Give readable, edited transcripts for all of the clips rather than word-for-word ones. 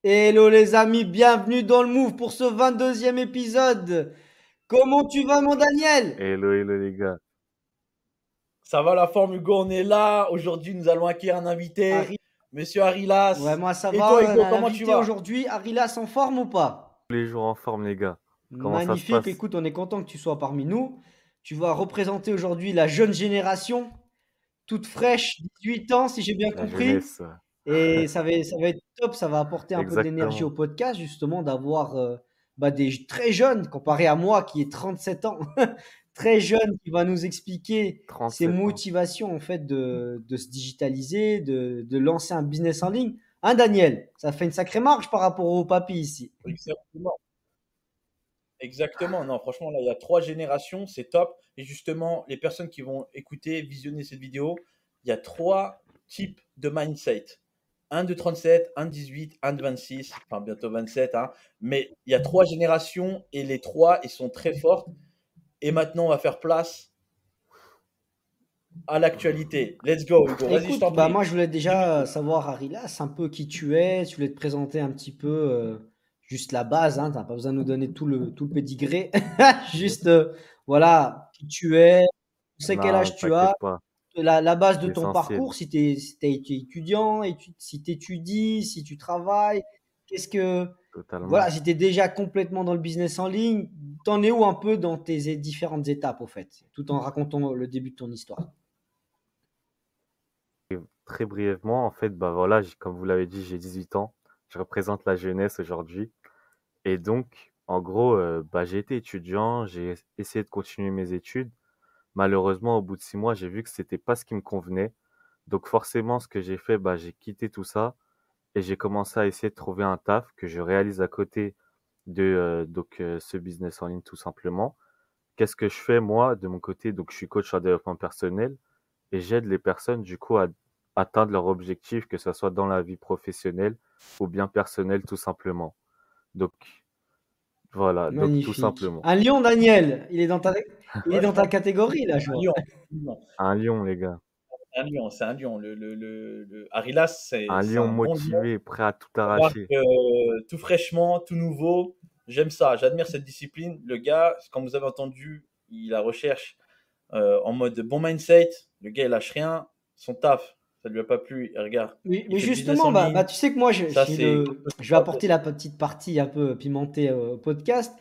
Hello les amis, bienvenue dans le Move pour ce 22e épisode. Comment tu vas mon Daniel? Hello, hello les gars. Ça va la forme, Hugo, on est là. Aujourd'hui, nous allons accueillir un invité, Harry, Monsieur ouais Harilas. moi ça Et toi, va, Hugo, comment tu l'invité vas? aujourd'hui, Arilas en forme ou pas? Tous les jours en forme les gars. Comment ça se Magnifique, passe? écoute, on est content que tu sois parmi nous. Tu vas représenter aujourd'hui la jeune génération, toute fraîche, 18 ans si j'ai bien La compris. jeunesse. Et ça va être top, ça va apporter un peu de l'énergie au Exactement. podcast, justement, d'avoir des très jeunes, comparé à moi qui ai 37 ans, très jeune, qui va nous expliquer ses 37 ans. motivations, en fait, de se digitaliser, de lancer un business en ligne. Hein, Daniel? Ça fait une sacrée marche par rapport au papy ici. Exactement. Exactement. Non, franchement, là, il y a 3 générations, c'est top. Et justement, les personnes qui vont écouter, visionner cette vidéo, il y a 3 types de mindset. Un de 37, un de 18, un de 26, enfin bientôt 27, hein. Mais il y a 3 générations et les 3, ils sont très fortes. Et maintenant, on va faire place à l'actualité. Let's go, Hugo. Vas-y, je Écoute, t'en bah prie. moi je voulais Dis-moi déjà tout. savoir, Arilas, un peu qui tu es. Je voulais te présenter un petit peu, juste la base, hein, t'as pas besoin de nous donner tout le pédigré. Juste, voilà, qui tu es, on sait quel Non, âge tu as, t'inquiète pas. la base de ton L'essentiel. parcours, si t'es étudiant, si tu étudies, si tu travailles, qu'est-ce que, voilà, Totalement. si tu es déjà complètement dans le business en ligne, t'en es où un peu dans tes différentes étapes, au fait, tout en racontant le début de ton histoire. Et très brièvement, en fait, bah voilà, comme vous l'avez dit, j'ai 18 ans. Je représente la jeunesse aujourd'hui. Et donc, en gros, bah, j'ai été étudiant, j'ai essayé de continuer mes études. Malheureusement, au bout de 6 mois, j'ai vu que c'était pas ce qui me convenait. Donc forcément, ce que j'ai fait, bah, j'ai quitté tout ça et j'ai commencé à essayer de trouver un taf que je réalise à côté de ce business en ligne tout simplement. Qu'est-ce que je fais moi de mon côté? Donc je suis coach en développement personnel et j'aide les personnes du coup à atteindre leurs objectifs, que ce soit dans la vie professionnelle ou bien personnelle tout simplement. Donc voilà, donc tout Magnifique. simplement. Un lion, Daniel. Il est Ouais, dans je ta pense catégorie, là, je un vois. lion. Un lion les gars, Un lion, c'est un lion. Arilas, un c'est lion un bon lion. motivé, prêt à tout Remarque, arracher. tout fraîchement, tout nouveau. J'aime ça, j'admire cette discipline. Le gars, comme vous avez entendu, il la recherche en mode bon mindset. Le gars, il lâche rien. Son taf, ça lui a pas plu. Et regarde, Oui, il mais fait le business justement, en bah, ligne. tu sais que moi, Ça, c'est quelque chose je qu'il vais faut apporter la apprécier. petite partie un peu pimentée au podcast.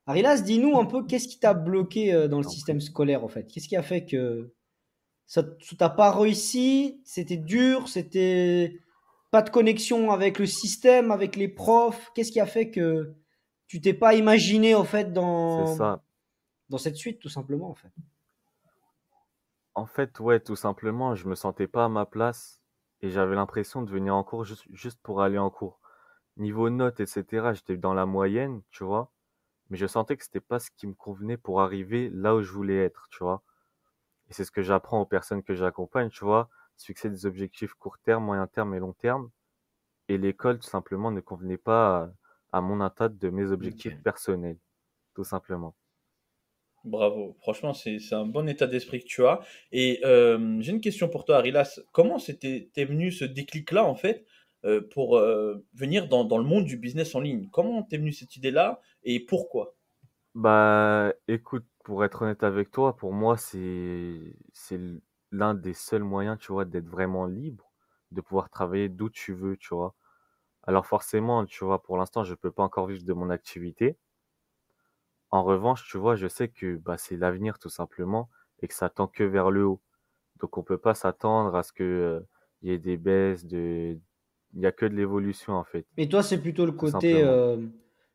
Arilas, dis-nous un peu, qu'est-ce qui t'a bloqué dans le J'en système prie. scolaire, en fait? Qu'est-ce qui a fait que ça t'a pas réussi? C'était dur? C'était pas de connexion avec le système, avec les profs? Qu'est-ce qui a fait que tu t'es pas imaginé, en fait, C'est ça. dans cette suite, tout simplement, en fait? En fait, ouais, tout simplement, je me sentais pas à ma place et j'avais l'impression de venir en cours juste pour aller en cours. Niveau notes, etc., j'étais dans la moyenne, tu vois, mais je sentais que c'était pas ce qui me convenait pour arriver là où je voulais être, tu vois. Et c'est ce que j'apprends aux personnes que j'accompagne, tu vois, se fixer des objectifs court terme, moyen terme et long terme. Et l'école, tout simplement, ne convenait pas à mon atteinte de mes objectifs Ok. personnels, tout simplement. Bravo. Franchement, c'est un bon état d'esprit que tu as. Et j'ai une question pour toi, Arilas. Comment t'es venu ce déclic-là, en fait, pour venir dans le monde du business en ligne? Comment t'es venu cette idée-là et pourquoi? Bah, écoute, pour être honnête avec toi, pour moi, c'est l'un des seuls moyens, tu vois, d'être vraiment libre, de pouvoir travailler d'où tu veux, tu vois. Alors forcément, tu vois, pour l'instant, je peux pas encore vivre de mon activité. En revanche, tu vois, je sais que bah, c'est l'avenir tout simplement et que ça tend que vers le haut. Donc on peut pas s'attendre à ce que il y ait des baisses il y a que de l'évolution en fait, Et toi, c'est plutôt le tout côté simplement.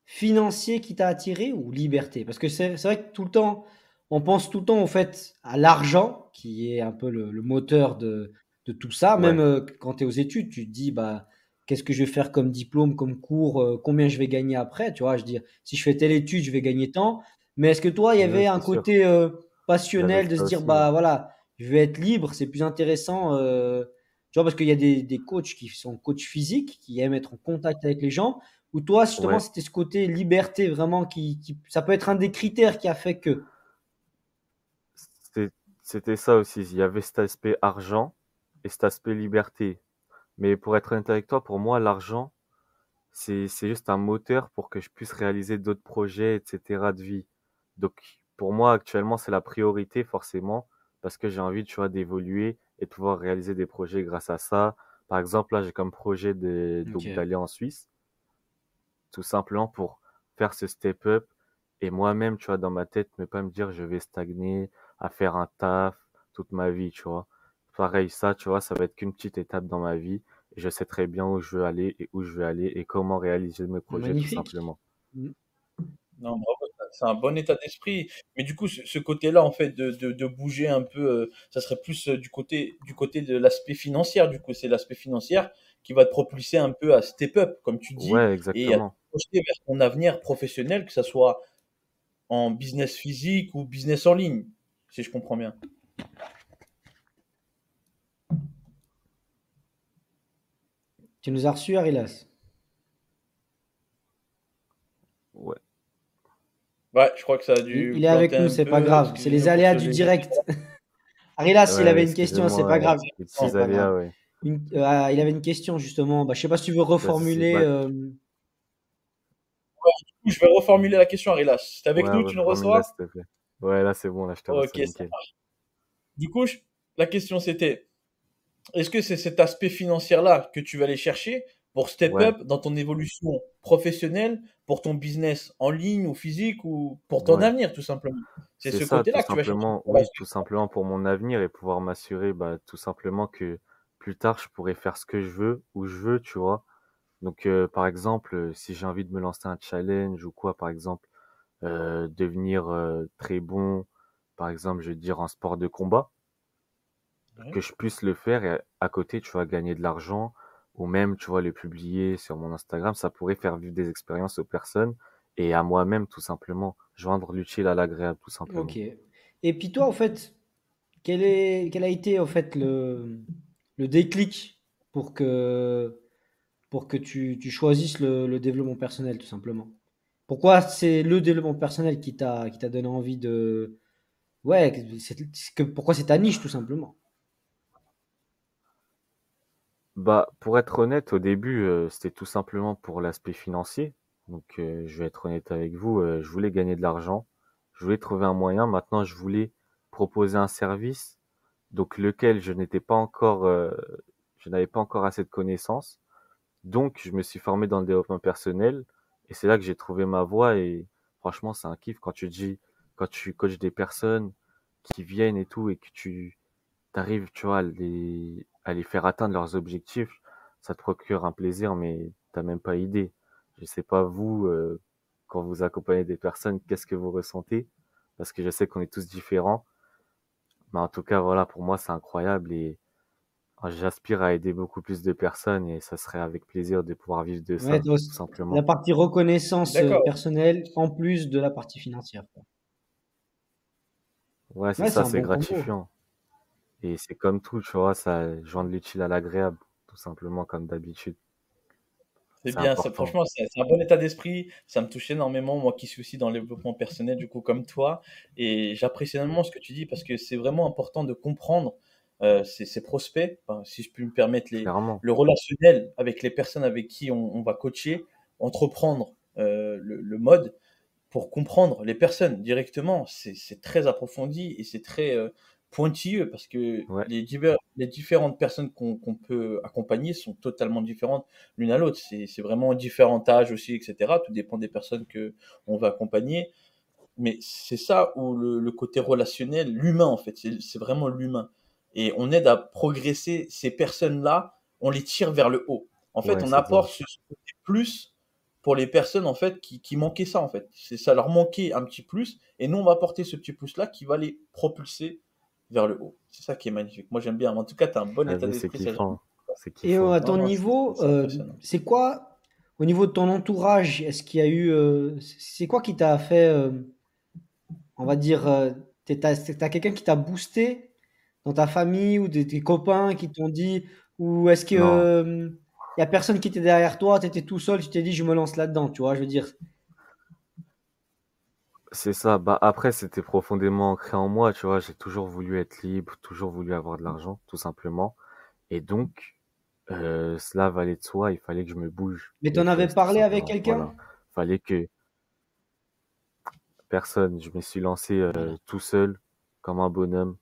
financier qui t'a attiré ou liberté? Parce que c'est vrai que tout le temps, on pense tout le temps, en fait, à l'argent, qui est un peu le moteur de tout ça. Même Ouais, quand tu es aux études, tu te dis, bah, qu'est-ce que je vais faire comme diplôme, comme cours, combien je vais gagner après? Tu vois, je veux dire, si je fais telle étude, je vais gagner tant. Mais est-ce que toi, il y oui, oui, avait un c'est sûr. côté J'avais passionnel de se ça dire, aussi, ouais. bah voilà, je vais être libre, c'est plus intéressant. Tu vois, parce qu'il y a des coachs qui sont coachs physiques, qui aiment être en contact avec les gens, ou toi, justement, Ouais, c'était ce côté liberté vraiment ça peut être un des critères qui a fait que. c'était c'était ça aussi. Il y avait cet aspect argent et cet aspect liberté. Mais pour être honnête avec toi, pour moi, l'argent, c'est juste un moteur pour que je puisse réaliser d'autres projets, etc. de vie. Donc, pour moi, actuellement, c'est la priorité, forcément, parce que j'ai envie, tu vois, d'évoluer et de pouvoir réaliser des projets grâce à ça. Par exemple, là, j'ai comme projet donc Ok. d'aller en Suisse, tout simplement pour faire ce step up et moi-même, tu vois, dans ma tête, ne pas me dire je vais stagner à faire un taf toute ma vie, tu vois. Pareil, ça, tu vois, ça va être qu'une petite étape dans ma vie et je sais très bien où je veux aller et où je veux aller et comment réaliser mes projets, tout Magnifique. simplement. Mm. Non, bravo, c'est un bon état d'esprit. Mais du coup, ce côté-là, en fait, de bouger un peu, ça serait plus du côté de l'aspect financier. Du coup, c'est l'aspect financier qui va te propulser un peu à step up, comme tu dis, Ouais, et à te exactement. projeter vers ton avenir professionnel, que ça soit en business physique ou business en ligne, si je comprends bien. Tu nous as reçus, Arilas. Ouais. Ouais, je crois que ça a Il, dû il est planter avec nous, un c'est pas peu. grave. C'est les Excusez-nous pour aléas ce du léger direct. souci. Arilas, il Ouais, avait une question, c'est pas excusez-moi, grave. les C'est petits Exactement. pas grave. aléas, ouais. Il avait une question justement. Bah, je sais pas si tu veux Pas de souci. reformuler. Bah, Je vais reformuler la question, Arilas. C'est avec ouais, nous, tu nous reformule-la, reçois? s'il te plaît. Ouais, là, c'est bon, là, je te Ok, reçois ça nickel. marche. Du coup, la question c'était, est-ce que c'est cet aspect financier-là que tu vas aller chercher pour step Ouais, up dans ton évolution professionnelle, pour ton business en ligne ou physique ou pour ton ouais. avenir, tout simplement? C'est C'est ce ça, tout côté-là que tu vas chercher simplement, pour la oui, tout suite. simplement pour mon avenir et pouvoir m'assurer, bah, tout simplement que plus tard, je pourrai faire ce que je veux, où je veux, tu vois. Donc, par exemple, si j'ai envie de me lancer un challenge ou quoi, par exemple, devenir très bon, par exemple, je veux dire en sport de combat, Ouais. que je puisse le faire et à côté, tu vois, gagner de l'argent ou même, tu vois, le publier sur mon Instagram, ça pourrait faire vivre des expériences aux personnes et à moi-même, tout simplement. Joindre l'utile à l'agréable, tout Ok. simplement. Et puis toi, en fait, quel a été en fait le déclic pour que tu choisisses le développement personnel, tout simplement? Pourquoi c'est le développement personnel qui t'a donné envie de... Ouais, pourquoi c'est ta niche, tout simplement? Bah, pour être honnête, au début, c'était tout simplement pour l'aspect financier. Donc, je vais être honnête avec vous, je voulais gagner de l'argent, je voulais trouver un moyen. Maintenant, je voulais proposer un service, donc lequel je n'avais pas encore assez de connaissances. Donc, je me suis formé dans le développement personnel et c'est là que j'ai trouvé ma voie et franchement, c'est un kiff quand tu coaches des personnes qui viennent et tout et que tu arrives, tu vois, à les faire atteindre leurs objectifs, ça te procure un plaisir, mais t'as même pas idée. Je sais pas vous, quand vous accompagnez des personnes, qu'est-ce que vous ressentez? Parce que je sais qu'on est tous différents, mais en tout cas, voilà, pour moi, c'est incroyable et j'aspire à aider beaucoup plus de personnes et ça serait avec plaisir de pouvoir vivre de Ouais, ça, toi tout aussi, la simplement. partie reconnaissance D'accord. personnelle en plus de la partie financière, quoi. Ouais, c'est Ouais, c'est ça, un c'est bon combo. gratifiant. Et c'est comme tout, tu vois, ça joint de l'utile à l'agréable, tout simplement comme d'habitude. C'est C'est bien, important. franchement, c'est un bon état d'esprit. Ça me touche énormément, moi qui suis aussi dans le développement personnel, du coup, comme toi. Et j'apprécie énormément ce que tu dis parce que c'est vraiment important de comprendre ses prospects, enfin, si je puis me permettre, Clairement. le relationnel avec les personnes avec qui on va coacher, entreprendre le mode pour comprendre les personnes directement. C'est très approfondi et c'est très pointilleux parce que Ouais. les différentes personnes qu'on peut accompagner sont totalement différentes l'une à l'autre. C'est vraiment différents âges aussi, etc. Tout dépend des personnes que on va accompagner. Mais c'est ça où le côté relationnel, l'humain en fait, c'est vraiment l'humain. Et on aide à progresser ces personnes-là, on les tire vers le haut. En fait, Ouais, on c'est ça. apporte ce côté plus pour les personnes en fait qui manquaient ça en fait. C'est ça leur manquait un petit plus et nous on va apporter ce petit plus-là qui va les propulser vers le haut. C'est ça qui est magnifique. Moi j'aime bien. En tout cas, tu as un bon T'as état vu, c'est d'esprit, ça j'aime. kiffant. C'est Et kiffant. à Non, ton non, niveau, c'est impressionnant. c'est quoi, au niveau de ton entourage, est-ce qu'il y a eu, c'est quoi qui t'a fait, on va dire, t'as quelqu'un qui t'a boosté dans ta famille ou tes copains qui t'ont dit, ou est-ce que, Non, il y a personne qui était derrière toi, tu étais tout seul, tu t'es dit, je me lance là-dedans, tu vois, je veux dire. c'est ça. Bah après, c'était profondément ancré en moi, tu vois. J'ai toujours voulu être libre, toujours voulu avoir de l'argent, tout simplement. Et donc, cela valait de soi, il fallait que je me bouge Mais les t'en avais fesses, tout parlé avec simplement. Voilà. quelqu'un? Fallait que personne, je me suis lancé Voilà. tout seul, comme un bonhomme.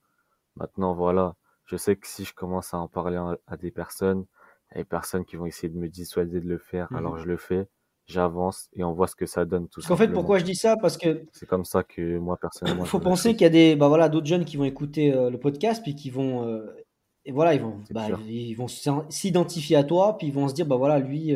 Maintenant, voilà, je sais que si je commence à en parler à des personnes, il y a des personnes qui vont essayer de me dissuader de le faire, alors je le fais, j'avance et on voit ce que ça donne, tout Parce qu'en fait, simplement. pourquoi je dis ça? Parce que C'est comme ça que moi, personnellement, je faut vois les penser qu'il choses. y a des, bah voilà, d'autres jeunes qui vont écouter le podcast, puis qui vont, et voilà, C'est sûr. ils vont s'identifier à toi, puis ils vont se dire, bah voilà, lui,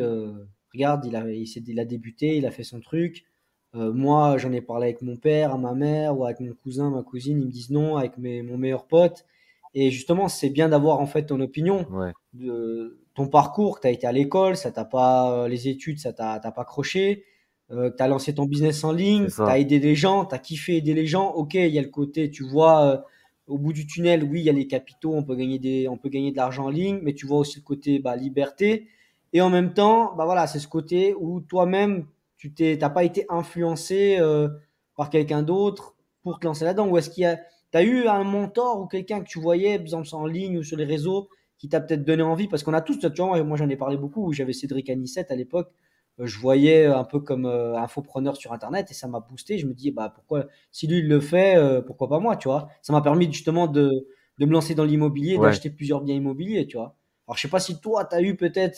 regarde, il a débuté, il a fait son truc. Moi, j'en ai parlé avec mon père, à ma mère, ou avec mon cousin, ma cousine, ils me disent non, avec mon meilleur pote. Et justement, c'est bien d'avoir en fait ton opinion, Ouais, de ton parcours, que tu as été à l'école, ça t'a pas, les études, t'as pas accroché, que tu as lancé ton business en c'est ligne, tu as ça. aidé les gens, tu as kiffé aider les gens. Ok, il y a le côté, tu vois, au bout du tunnel, oui, il y a les capitaux, on peut gagner de l'argent en ligne, mais tu vois aussi le côté bah, liberté. Et en même temps, bah voilà, c'est ce côté où toi-même, t'as pas été influencé par quelqu'un d'autre pour te lancer là-dedans. Ou est-ce qu'il y a, t'as eu un mentor ou quelqu'un que tu voyais, par exemple, en ligne ou sur les réseaux, qui t'a peut-être donné envie? Parce qu'on a tous, tu vois, moi j'en ai parlé beaucoup, où j'avais Cédric Anissette à l'époque, je voyais un peu comme infopreneur sur Internet et ça m'a boosté. Je me dis, bah, pourquoi, si lui il le fait, pourquoi pas moi, tu vois? Ça m'a permis justement de me lancer dans l'immobilier, Ouais, d'acheter plusieurs biens immobiliers, tu vois? Alors, je sais pas si toi, tu as eu peut-être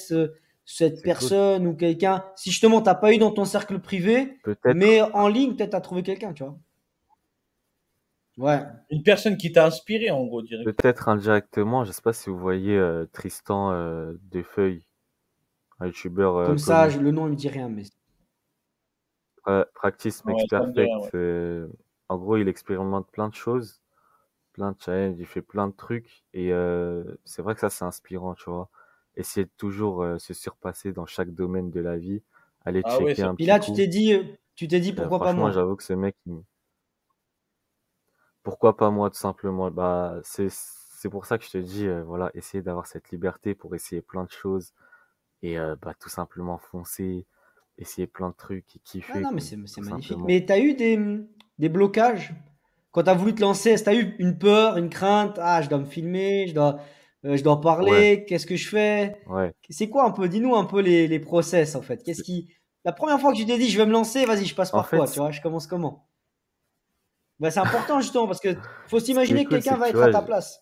cette c'est cool. personne ou quelqu'un, si justement, t'as pas eu dans ton cercle privé, Peut-être, mais en ligne, peut-être tu as trouvé quelqu'un, tu vois? Ouais, Une personne qui t'a inspiré, en gros, direct. peut-être indirectement, je sais pas si vous voyez Tristan Defeuille, un youtubeur comme ça, connu. le nom, il me dit rien, mais. Practice Ouais, makes ça me dit rien, ouais. perfect. En gros, il expérimente plein de choses, plein de challenges, il fait plein de trucs. Et c'est vrai que ça, c'est inspirant, tu vois. Essayer de toujours se surpasser dans chaque domaine de la vie, aller Ah ouais, checker c'est un Puis petit là, coup. tu t'es dit pourquoi pas Franchement, moi? j'avoue que ce mec, pourquoi pas moi, tout simplement? Bah, c'est pour ça que je te dis, voilà, essayer d'avoir cette liberté pour essayer plein de choses et bah, tout simplement foncer, essayer plein de trucs et Ah kiffer, non, mais quoi, c'est tout magnifique. simplement. Mais tu as eu des blocages quand tu as voulu te lancer? Est-ce que tu as eu une peur, une crainte? Ah, je dois me filmer, je dois Ouais, parler, qu'est-ce que je fais? ouais. C'est quoi un peu? Dis-nous un peu les process en fait. C'est- La première fois que tu t'es dit je vais me lancer, vas-y, je passe En par fait, quoi? Tu vois, je commence comment? Bah, c'est important justement parce que faut ce qui est s'imaginer que cool, quelqu'un c'est que va tu être à vois, ta place.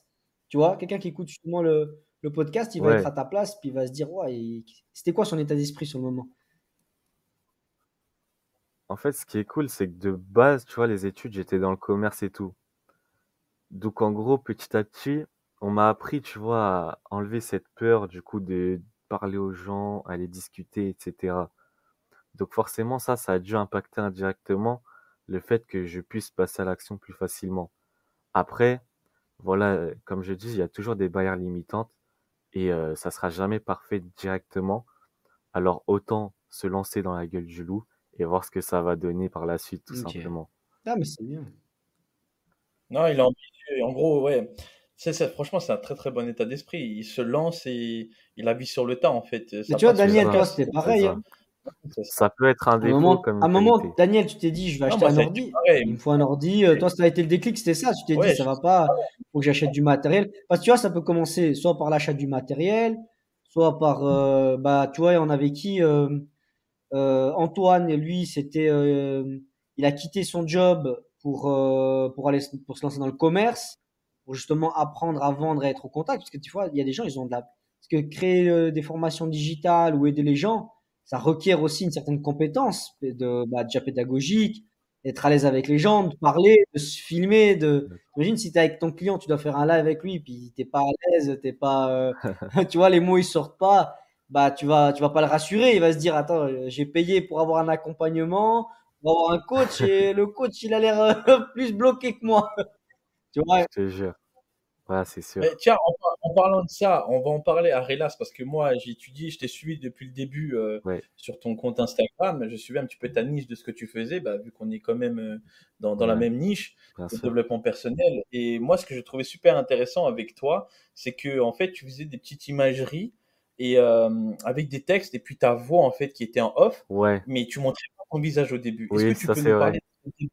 Tu vois, quelqu'un qui écoute justement le podcast, il va être ouais, à ta place, puis il va se dire, ouais, c'était quoi son état d'esprit sur le moment? en fait, ce qui est cool, c'est que de base, tu vois, les études, j'étais dans le commerce et tout. Donc, en gros, petit à petit, on m'a appris, tu vois, à enlever cette peur, du coup, de parler aux gens, aller discuter, etc. Donc, forcément, ça a dû impacter indirectement le fait que je puisse passer à l'action plus facilement. Après, voilà, comme je dis, il y a toujours des barrières limitantes et ça sera jamais parfait directement. Alors, autant se lancer dans la gueule du loup et voir ce que ça va donner par la suite, tout Ok. simplement. Ah, mais c'est bien. Non, il est ambitieux. En gros, ouais. Franchement, c'est un très très bon état d'esprit. Il se lance et il a vie sur le tas, en fait. Mais Ça tu vois, passe ou C'est ça Daniel, ça, toi, casse. c'était c'est pareil, ça. hein. C'est ça. Ça peut être un défaut comme À un une moment, qualité. Daniel, tu t'es dit, je vais Non, acheter moi, un ça a été ordi. Il me pareil. faut un ordi. Toi, ça a été le déclic, c'était ça. Tu t'es dit, Ouais, ça va pas, il faut que j'achète du matériel. Parce que tu vois, ça peut commencer soit par l'achat du matériel, soit par, bah, tu vois, on avait qui, Antoine, lui, il a quitté son job pour se lancer dans le commerce, pour justement apprendre à vendre et être au contact. Parce que tu vois, il y a des gens, ils ont de la, parce que créer des formations digitales ou aider les gens, ça requiert aussi une certaine compétence déjà pédagogique, d'être à l'aise avec les gens, de parler, de se filmer, imagine si t'es avec ton client, tu dois faire un live avec lui, puis t'es pas à l'aise, t'es pas, tu vois, les mots ils sortent pas, bah tu vas pas le rassurer. Il va se dire, attends, j'ai payé pour avoir un accompagnement, pour avoir un coach et le coach il a l'air plus bloqué que moi. Tu vois? Je te jure. Ouais, c'est Mais sûr. tiens, en parlant de ça, on va en parler à Relas parce que moi, j'ai étudié, je t'ai suivi depuis le début Ouais, sur ton compte Instagram. Je suivais un petit peu ta niche de ce que tu faisais, bah, vu qu'on est quand même dans la ouais, même niche, bien le sûr. développement personnel. Et moi, ce que je trouvais super intéressant avec toi, c'est que en fait, tu faisais des petites imageries et avec des textes et puis ta voix en fait qui était en off, Ouais, mais tu montrais pas ton visage au début. Est-ce que oui, tu ça peux c'est nous vrai. parler de tes-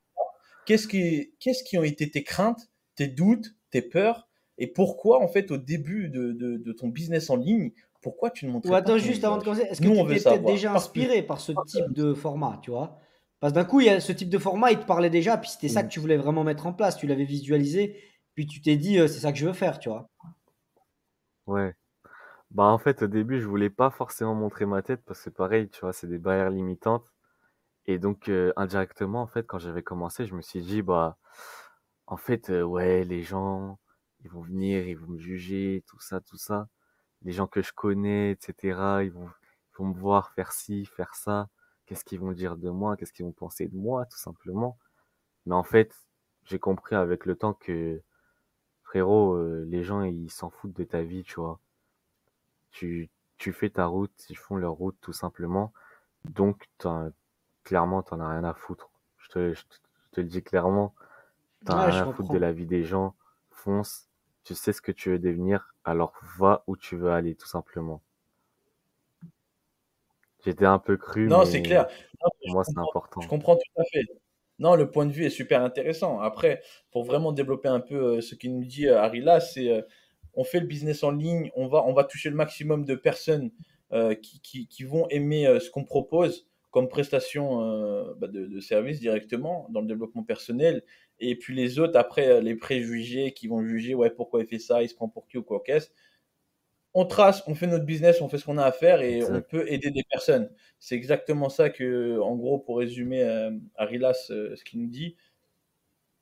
qu'est-ce qui ont été tes craintes, tes doutes, tes peurs? Et pourquoi, en fait, au début de ton business en ligne, pourquoi tu ne Ou montrais pas attends, ton juste avant de visage? commencer, est-ce que Nous, tu on veut étais peut-être savoir. déjà Pas plus. inspiré par ce type de format, tu vois? Parce que d'un coup, il y a ce type de format, il te parlait déjà, puis c'était ça que tu voulais vraiment mettre en place. Tu l'avais visualisé, puis tu t'es dit, c'est ça que je veux faire, tu vois? Ouais. Bah, en fait, au début, je voulais pas forcément montrer ma tête parce que pareil, tu vois, c'est des barrières limitantes. Et donc, indirectement, en fait, quand j'avais commencé, je me suis dit, bah, en fait, ouais, les gens, ils vont venir, ils vont me juger, tout ça, tout ça. Les gens que je connais, et cetera, ils vont me voir faire ci, faire ça. Qu'est-ce qu'ils vont dire de moi? Qu'est-ce qu'ils vont penser de moi, tout simplement. Mais en fait, j'ai compris avec le temps que, frérot, les gens, ils s'en foutent de ta vie, tu vois. Tu, tu fais ta route, ils font leur route, tout simplement. Donc, clairement, t'en as rien à foutre. Je te le dis clairement, t'en as Ouais, rien je à foutre de comprends. la vie des gens. Fonce, tu sais ce que tu veux devenir, alors va où tu veux aller, tout simplement. J'étais un peu cru, Non, c'est mais clair. Non, mais pour moi, c'est je important. comprends tout à fait. Non, le point de vue est super intéressant. Après, pour vraiment développer un peu ce qu'il nous dit Harry là, c'est on fait le business en ligne, on va toucher le maximum de personnes qui vont aimer ce qu'on propose comme prestation de service directement dans le développement personnel. Et puis les autres, après, les préjugés qui vont juger, ouais, pourquoi il fait ça, il se prend pour qui ou quoi qu'est-ce. On trace, on fait notre business, on fait ce qu'on a à faire et on Exact. peut aider des personnes. C'est exactement ça que, en gros, pour résumer Arilas, ce qu'il nous dit,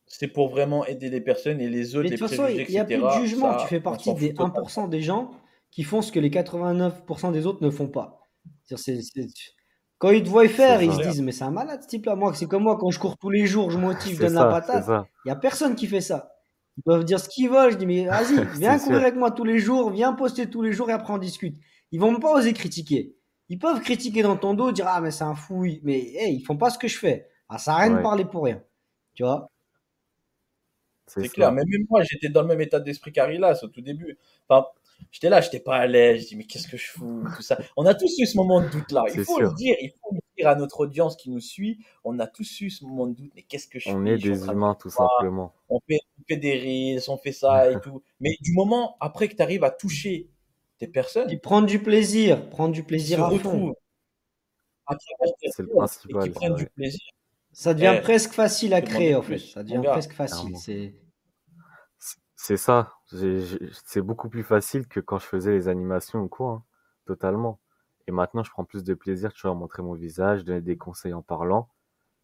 c'est pour vraiment aider des personnes et les Mais autres, de les toute façon, préjugés, il y a plus de etc., jugement. Tu ça, fais on partie s'en des fout totalement. 1% des gens qui font ce que les 89% des autres ne font pas. Quand ils te voient C'est faire, ils C'est se ça. clair. disent, mais c'est un malade ce type-là. Moi, c'est comme moi, quand je cours tous les jours, je motive, je C'est donne la ça, c'est patate. ça. Il n'y a personne qui fait ça. Ils peuvent dire ce qu'ils veulent. Je dis, mais vas-y, C'est viens courir sûr. avec moi tous les jours, viens poster tous les jours et après on discute. Ils vont même pas oser critiquer. Ils peuvent critiquer dans ton dos, dire, ah, mais c'est un fou. Mais hey, ils font pas ce que je fais. Ah, ça n'a rien de Ouais, parler pour rien. Tu vois? c'est C'est clair. ça. Mais même moi, j'étais dans le même état d'esprit qu'Arilas au tout début. Enfin, j'étais là, j'étais pas à l'aise. Je dis, mais qu'est-ce que je fous, tout ça. On a tous eu ce moment de doute-là. C'est sûr. Il faut le dire à notre audience qui nous suit. On a tous eu ce moment de doute. Mais qu'est-ce que je On fais? est Je suis en des train de faire humains, tout quoi? simplement. On fait des reels, on fait ça et tout. Mais du moment après que tu arrives à toucher des Puis personnes prendre du qui se plaisir à fond. retrouvent à travers tes C'est le réels et qui principal, c'est prennent du vrai. plaisir, Ça devient eh, presque facile à que demander créer, de en fait. plus, Ça mon devient gars? presque facile. Clairement. C'est ça. C'est beaucoup plus facile que quand je faisais les animations ou quoi, hein. Totalement. Et maintenant, je prends plus de plaisir, tu vois, à montrer mon visage, donner des conseils en parlant,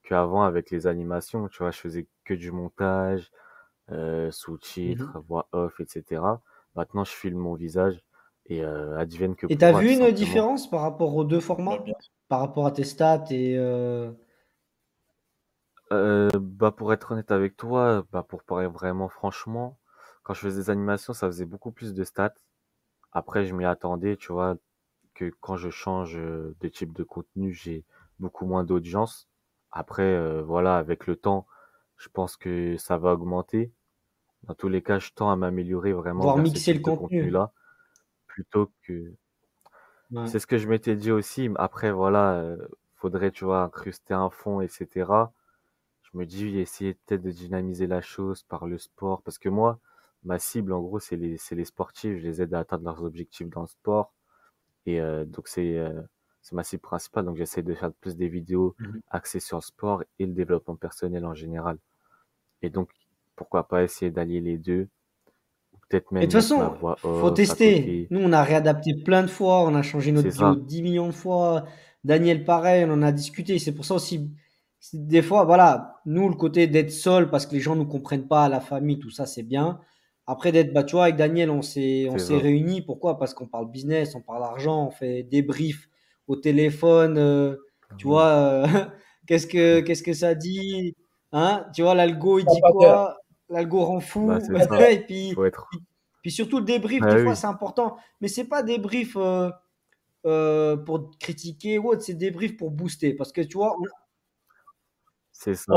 qu'avant avec les animations, tu vois, je faisais que du montage, Mhm. sous-titres, voix off, etc. Maintenant, je filme mon visage et advienne que Et t'as pourra, vu tout une simplement. différence par rapport aux deux Ouais, formats? bien. Par rapport à tes stats Bah, pour être honnête avec toi, bah, pour parler vraiment franchement, quand je faisais des animations, ça faisait beaucoup plus de stats. Après, je m'y attendais, tu vois, que quand je change de type de contenu, j'ai beaucoup moins d'audience. Après, voilà, avec le temps, je pense que ça va augmenter. Dans tous les cas, je tends à m'améliorer vraiment voire vers ce mixer le type de contenu? contenu-là, plutôt que... Ouais. C'est ce que je m'étais dit aussi. Mais après, voilà, faudrait, tu vois, incruster un fond, etc. Je me dis, essayer peut-être de dynamiser la chose par le sport. Parce que moi, ma cible, en gros, c'est les sportifs. Je les aide à atteindre leurs objectifs dans le sport. Et donc, c'est ma cible principale. Donc, j'essaie de faire plus des vidéos Mhm. axées sur le sport et le développement personnel en général. Et donc, pourquoi pas essayer d'allier les deux, ou peut-être Mais de même toute mettre ma façon, voix faut off à tester. côté. Nous, on a réadapté plein de fois, on a changé notre C'est bio ça, 10 millions de fois. Daniel, pareil, on en a discuté. C'est pour ça aussi, des fois, voilà, nous, le côté d'être seul parce que les gens ne nous comprennent pas, la famille, tout ça, c'est bien. Après, d'être, bah, tu vois, avec Daniel, on c'est s'est ça. réunis. Pourquoi? Parce qu'on parle business, on parle argent, on fait des briefs au téléphone. Tu Clairement. vois, qu'est-ce que ça dit? Hein? Tu vois, l'algo, il T'as dit pas peur, quoi? L'algo rend Bah, fou. c'est pas ça. peur. Et puis, Faut être. puis surtout le débrief, Bah des fois, oui, c'est important. Mais c'est pas débrief pour critiquer ou autre, c'est débrief pour booster. Parce que tu vois, c'est ça.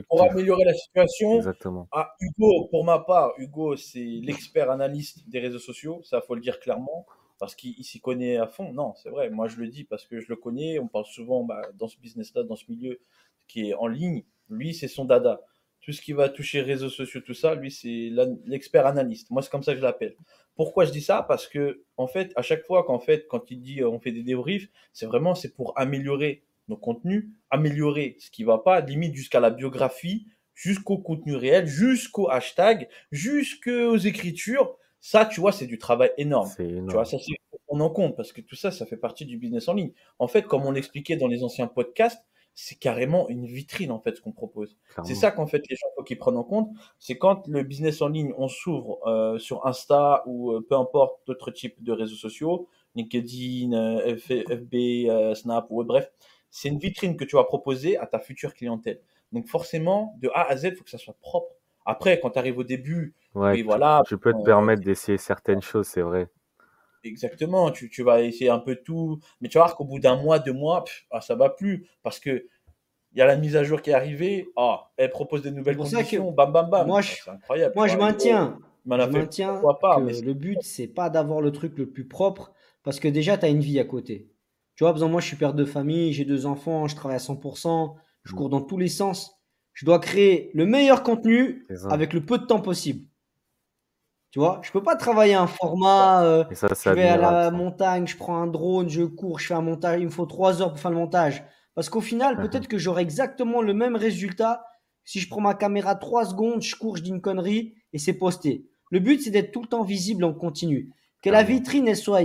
Pour Constructif. améliorer la situation, Exactement. ah, Hugo, pour ma part, Hugo, c'est l'expert analyste des réseaux sociaux, ça faut le dire clairement, parce qu'il s'y connaît à fond. Non, c'est vrai, moi je le dis parce que je le connais, on parle souvent bah, dans ce business-là, dans ce milieu qui est en ligne, lui c'est son dada. tout ce qui va toucher réseaux sociaux, tout ça, lui, c'est l'expert analyste. Moi, c'est comme ça que je l'appelle. Pourquoi je dis ça? Parce que, en fait, à chaque fois quand il dit on fait des débriefs, c'est pour améliorer nos contenus, améliorer ce qui va pas, limite jusqu'à la biographie, jusqu'au contenu réel, jusqu'au hashtag, jusqu'aux écritures. Ça, tu vois, c'est du travail énorme. C'est Tu vois, énorme. ça, c'est on en compte parce que tout ça, ça fait partie du business en ligne. En fait, comme on l'expliquait dans les anciens podcasts, c'est carrément une vitrine, en fait, ce qu'on propose. C'est Clairement. ça qu'en fait, les gens, faut qu'ils prennent en compte. C'est quand le business en ligne, on s'ouvre sur Insta ou peu importe d'autres types de réseaux sociaux, LinkedIn, FB, Snap, ou bref, c'est une vitrine que tu vas proposer à ta future clientèle. Donc forcément, de A à Z, il faut que ça soit propre. Après, quand tu arrives au début, Ouais, oui, voilà, tu peux te permettre d'essayer certaines choses, c'est vrai. exactement, tu vas essayer un peu tout, mais tu vas voir qu'au bout d'un mois, 2 mois, ça va plus, parce que il y a la mise à jour qui est arrivée, elle propose des C'est nouvelles pour ça que conditions, bam bam bam. moi, Ah, je, c'est incroyable, tu moi, je vois. Yo, maintiens, il m'en a je fait maintiens pourquoi pas, que mais le but, c'est pas d'avoir le truc le plus propre parce que déjà, tu as une vie à côté. Tu vois, par exemple, moi, je suis père de famille, j'ai 2 enfants, je travaille à 100%, je Mm. cours dans tous les sens. Je dois créer le meilleur contenu C'est ça. avec le peu de temps possible. Tu vois, je peux pas travailler un format, Et ça, c'est je vais à admirable, la ça. montagne, je prends un drone, je cours, je fais un montage, il me faut 3 heures pour faire le montage. Parce qu'au final, peut-être que j'aurai exactement le même résultat si je prends ma caméra 3 secondes, je cours, je dis une connerie et c'est posté. Le but, c'est d'être tout le temps visible en continu. Que la Clairement. vitrine, elle soit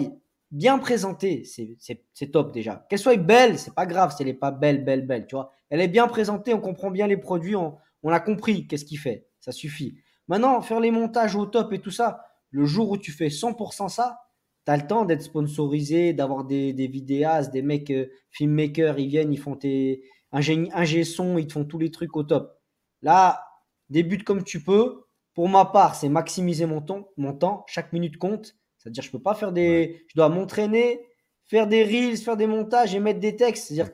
bien présentée, c'est top déjà. Qu'elle soit belle, c'est pas grave si elle est pas belle, belle, belle, tu vois. Elle est bien présentée, on comprend bien les produits, on a compris qu'est-ce qu'il fait. Ça suffit. Maintenant, faire les montages au top et tout ça, le jour où tu fais 100% ça, tu as le temps d'être sponsorisé, d'avoir des vidéastes, des mecs filmmakers, ils viennent, ils font tes ingé son, ils te font tous les trucs au top. Là, débute comme tu peux. Pour ma part, c'est maximiser mon temps. Chaque minute compte. C'est-à-dire, je peux pas faire Ouais. je dois m'entraîner, faire des reels, faire des montages et mettre des textes. C'est-à-dire,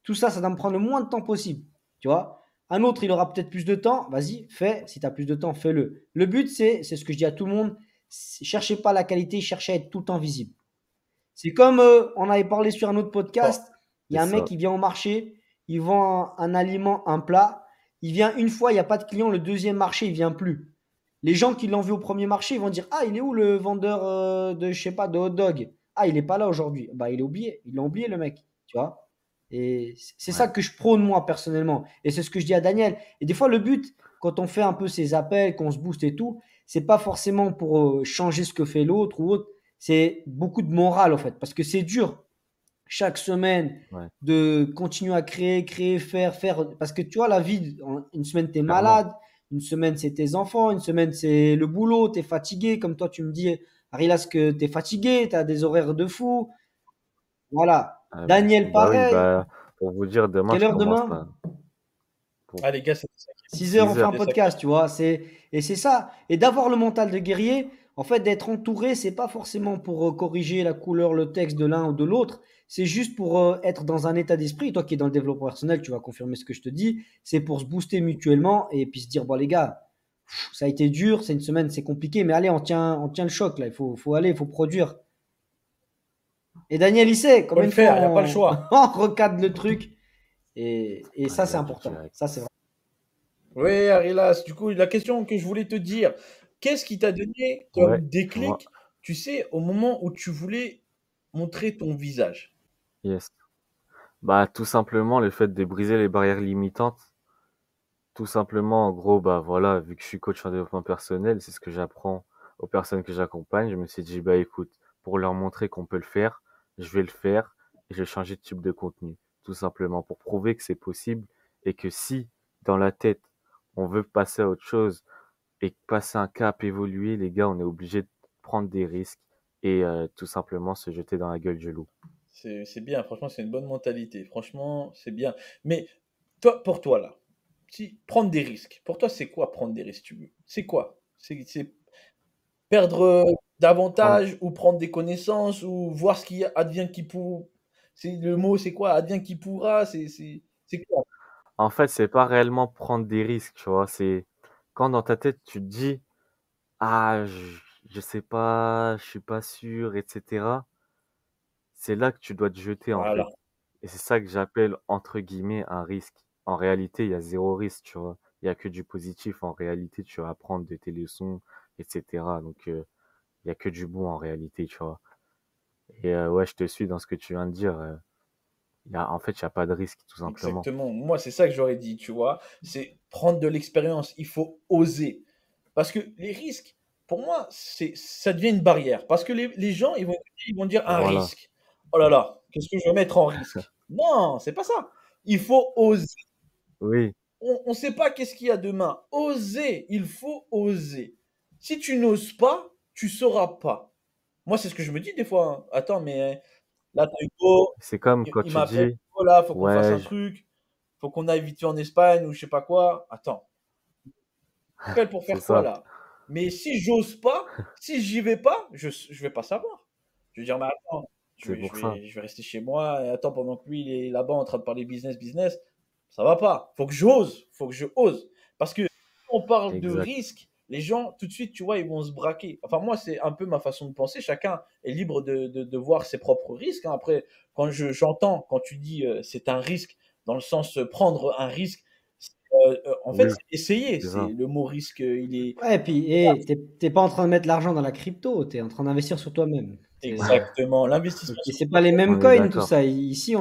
tout ça, ça doit me prendre le moins de temps possible. Tu vois? Un autre, il aura peut-être plus de temps. Vas-y, fais. Si tu as plus de temps, fais-le. Le but, c'est ce que je dis à tout le monde. Cherchez pas la qualité, cherchez à être tout le temps visible. C'est comme on avait parlé sur un autre fort. podcast. Il y C'est a un ça. mec qui vient au marché, il vend un aliment, un plat. Il vient une fois, il n'y a pas de client. Le deuxième marché, il vient plus. Les gens qui l'ont vu au premier marché, ils vont dire: ah, il est où le vendeur de, je sais pas, de hot dog? Ah, il est pas là aujourd'hui. Bah, il est oublié. Ils l'ont oublié, le mec. Tu vois? Et c'est Ouais. ça que je prône, moi, personnellement. Et c'est ce que je dis à Daniel. Et des fois, le but, quand on fait un peu ces appels, qu'on se booste et tout, c'est pas forcément pour changer ce que fait l'autre ou autre. C'est beaucoup de morale, en fait. Parce que c'est dur chaque semaine Ouais. de continuer à créer, créer, faire. Parce que tu vois, la vie, une semaine, tu es Clairement. malade, une semaine, c'est tes enfants, une semaine, c'est le boulot, tu es fatigué. Comme toi, tu me dis, Arilas, que tu es fatigué, tu as des horaires de fou. Voilà. Daniel, Bah oui, pareil. bah, pour vous dire, demain, Quelle je heure commence demain? à pour Ah, les gars, c'est ça qui est 6 heures, on 6 fait heures. un c'est ça qui est podcast, tu vois. Et c'est ça. Et d'avoir le mental de guerrier, en fait, d'être entouré, c'est pas forcément pour corriger la couleur, le texte de l'un ou de l'autre. C'est juste pour être dans un état d'esprit. Toi qui es dans le développement personnel, tu vas confirmer ce que je te dis. C'est pour se booster mutuellement et puis se dire, bon, les gars, ça a été dur, c'est une semaine, c'est compliqué, mais allez, on tient le choc, là. Il faut aller, il faut produire. Et Daniel, il sait faut combien le de fois faire, il n'y a pas le on, choix. on recadre le truc. Et Ouais, ça, il y c'est a du important. direct. Ça, c'est vrai. Oui, Arilas, du coup, la question que je voulais te dire, qu'est-ce qui t'a donné Ouais, comme moi, déclic, tu sais, au moment où tu voulais montrer ton visage? yes. Bah, tout simplement, le fait de briser les barrières limitantes. Tout simplement, en gros, bah voilà, vu que je suis coach en développement personnel, c'est ce que j'apprends aux personnes que j'accompagne. Je me suis dit, bah écoute, pour leur montrer qu'on peut le faire, je vais le faire et je vais changer de type de contenu. Tout simplement, pour prouver que c'est possible et que si, dans la tête, on veut passer à autre chose et passer un cap, évoluer, les gars, on est obligé de prendre des risques et tout simplement se jeter dans la gueule du loup. C'est bien, franchement, c'est une bonne mentalité. Franchement, c'est bien. Mais toi, pour toi, là, si prendre des risques, pour toi, c'est quoi prendre des risques? C'est quoi? C'est perdre Prendre- davantage ou prendre des connaissances ou voir ce qui advient qui pour. C'est le mot, c'est quoi? Advient qui pourra. C'est quoi? En fait, c'est pas réellement prendre des risques, tu vois, c'est quand dans ta tête, tu te dis, ah, je sais pas, je suis pas sûr, etc. C'est là que tu dois te jeter, en fait. Voilà. Et c'est ça que j'appelle, entre guillemets, un risque. En réalité, il y a zéro risque, tu vois. Il il y a que du positif. En réalité, tu vas apprendre de tes leçons, etc. Donc, il y a que du bon en réalité, tu vois. Et ouais, je te suis dans ce que tu viens de dire. En fait, il n'y a pas de risque, tout simplement. Exactement. Moi, c'est ça que j'aurais dit, tu vois. C'est prendre de l'expérience. Il faut oser. Parce que les risques, pour moi, ça devient une barrière. Parce que les gens, ils vont dire un Voilà, risque. Oh là là, qu'est-ce que je vais mettre en risque? Non, c'est pas ça. Il faut oser. oui, On ne sait pas qu'est-ce qu'il y a demain. Oser, il faut oser. Si tu n'oses pas, tu sauras pas. Moi, c'est ce que je me dis des fois, hein. Attends, mais là, t'as Hugo, c'est comme quand il tu m'appelle, dis, oh là, faut qu'on fasse ouais, un truc, faut qu'on aille vite fait en Espagne ou je sais pas quoi. Attends, appelle pour c'est faire quoi ça, là? Mais si j'ose pas, si j'y vais pas, je vais pas savoir. Je vais dire, mais attends, c'est pour ça, je vais rester chez moi et attends pendant que lui il est là-bas en train de parler business, ça va pas. Faut que j'ose, faut que je ose. Parce que si on parle de exact. risque, les gens tout de suite, tu vois, ils vont se braquer. Enfin moi, c'est un peu ma façon de penser. Chacun est libre de voir ses propres risques, hein. Après, j'entends quand tu dis c'est un risque dans le sens prendre un risque. En fait, Oui, c'est essayer. c'est C'est ça. le mot risque, il est Ouais, et puis, t'es pas en train de mettre l'argent dans la crypto, t'es en train d'investir sur toi-même. exactement Et l'investissement puis sur c'est pas les soi. mêmes On est coins, tout d'accord. ça. Ici,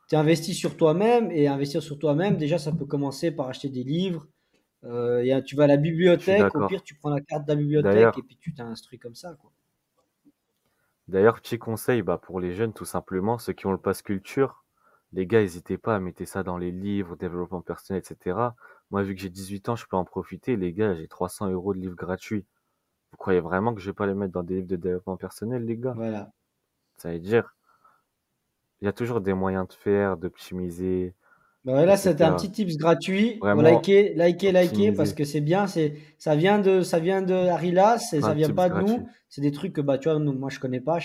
t'es investi sur toi-même, et investir sur toi-même, déjà, ça peut commencer par acheter des livres. Tu vas à la Je suis bibliothèque, au pire, d'accord. tu prends la carte de la bibliothèque et D'ailleurs, puis tu t'instruis comme ça, quoi. petit conseil, pour les jeunes, tout simplement, ceux qui ont le pass culture, les gars, n'hésitez pas à mettre ça dans les livres, développement personnel, etc. Moi, vu que j'ai 18 ans, je peux en profiter. Les gars, j'ai 300 € de livres gratuits. Vous croyez vraiment que je vais pas les mettre dans des livres de développement personnel, les gars? Voilà. Ça veut dire, il y a toujours des moyens de faire, d'optimiser, Bah ouais, là, c'était un etc. petit tips gratuit. Vraiment, Likez, parce optimiser. que c'est bien. Ça vient de Arilas, et Plein ça de vient tips pas de nous. gratuits. C'est des trucs que, bah, tu vois, moi, je connais pas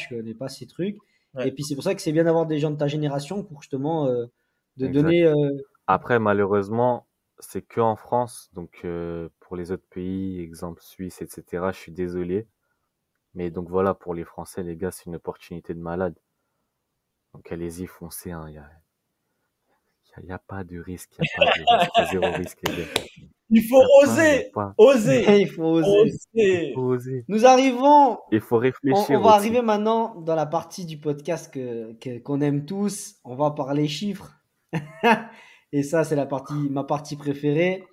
ces trucs. Et Ouais. puis, c'est pour ça que c'est bien d'avoir des gens de ta génération pour justement de Exact. donner. Après, malheureusement, c'est que en France. Donc, pour les autres pays, exemple Suisse, etc., je suis désolé. Mais donc voilà, pour les Français, les gars, c'est une opportunité de malade. Donc allez-y, foncez, hein. Y a pas de risque, il y a pas de risque. Il y a zéro risque, les gars. Il faut Il y a oser, pas. oser, Il faut oser. Il oser. faut oser. Nous arrivons. Il faut On réfléchir va aussi. arriver maintenant dans la partie du podcast qu'on aime tous. On va parler chiffres. Et ça, c'est ma partie préférée.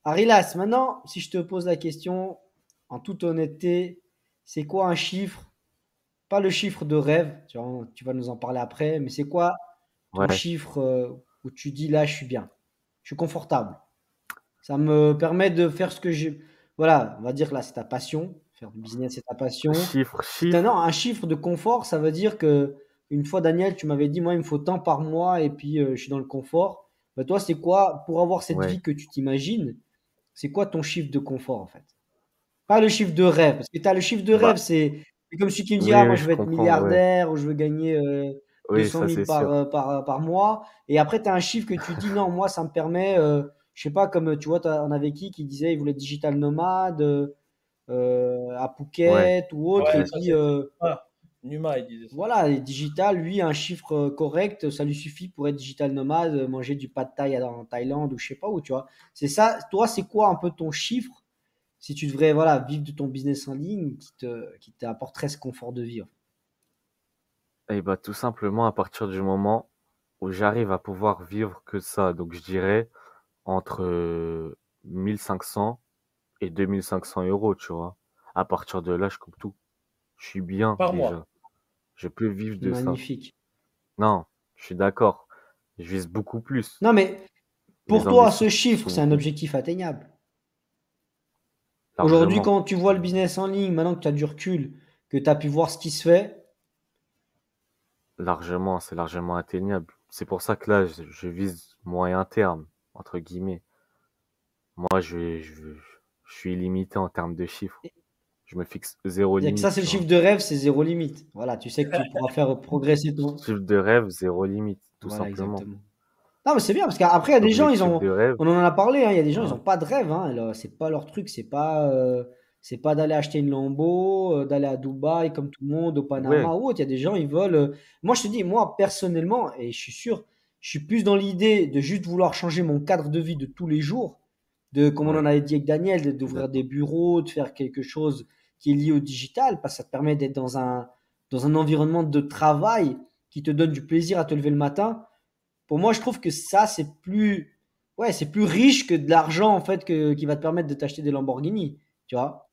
Arilas, maintenant, si je te pose la question, en toute honnêteté, c'est quoi un chiffre? Pas le chiffre de rêve, tu vas nous en parler après, mais c'est quoi ton Ouais, chiffre où tu dis là, je suis bien, je suis confortable. Ça me permet de faire ce que j'ai. Voilà, on va dire que là, c'est ta passion. Faire du business, c'est ta passion. chiffre. Non, un chiffre de confort, ça veut dire que une fois, Daniel, tu m'avais dit, moi, il me faut tant par mois et puis je suis dans le confort. Bah, toi, c'est quoi, pour avoir cette Ouais, vie que tu t'imagines, c'est quoi ton chiffre de confort en fait? Pas le chiffre de rêve, parce que tu as le chiffre de rêve, bah, c'est comme celui qui me dit, oui, ah, moi, oui, je je veux être comprends, ouais. milliardaire ou je veux gagner Oui, 200 ça 000 c'est par, sûr. par mois. Et après, tu as un chiffre que tu dis, non, moi, ça me permet, je sais pas, comme tu vois, on avait qui disait, il voulait être digital nomade à Ouais, Phuket ou autre. Et Ouais, ça puis, c'était Numa, il disait ça. voilà, et digital, lui, un chiffre correct, ça lui suffit pour être digital nomade, manger du pad thai en Thaïlande ou je sais pas où, tu vois. C'est ça, toi, c'est quoi un peu ton chiffre si tu devrais voilà, vivre de ton business en ligne qui t'apporterait ce confort de vie? et bah tout simplement à partir du moment où j'arrive à pouvoir vivre que ça. Donc je dirais entre 1500 et 2500 €, tu vois. À partir de là, je coupe tout. Je suis bien Par mois. déjà. Je peux vivre de ça. Magnifique. Non, je suis d'accord. Je vise beaucoup plus. Non, mais Mes pour toi, ce ambitions chiffre, c'est sont un objectif atteignable. Aujourd'hui, largement, quand tu vois le business en ligne, maintenant que tu as du recul, que tu as pu voir ce qui se fait, c'est largement atteignable. C'est pour ça que là, je vise moyen terme, entre guillemets. Moi, je suis illimité en termes de chiffres. Je me fixe zéro c'est que ça, limite, c'est le tu chiffre vois. de rêve, c'est zéro limite. Voilà, tu sais que tu pourras faire progresser ton. Chiffre de rêve, zéro limite, tout Voilà, simplement. exactement. Non, mais c'est bien parce qu'après, il y a des gens, Objectif de rêve, on en a parlé, hein, il y a des gens, ils voilà. n'ont pas de rêve, hein, c'est pas leur truc, c'est pas d'aller acheter une Lambo, d'aller à Dubaï comme tout le monde, au Ouais, Panama ou autre. Il y a des gens, ils veulent. Moi, je te dis, moi, personnellement, et je suis sûr, je suis plus dans l'idée de juste vouloir changer mon cadre de vie de tous les jours comme on Ouais, en avait dit avec Daniel, je suis d'ouvrir des d'accord. bureaux, de faire quelque chose qui est lié au digital, parce que ça te permet d'être dans un environnement de travail qui te donne du plaisir à te lever le matin. Pour moi, je trouve que ça, ouais, c'est plus riche que de l'argent, en fait, qui va te permettre de t'acheter des Lamborghini, tu vois.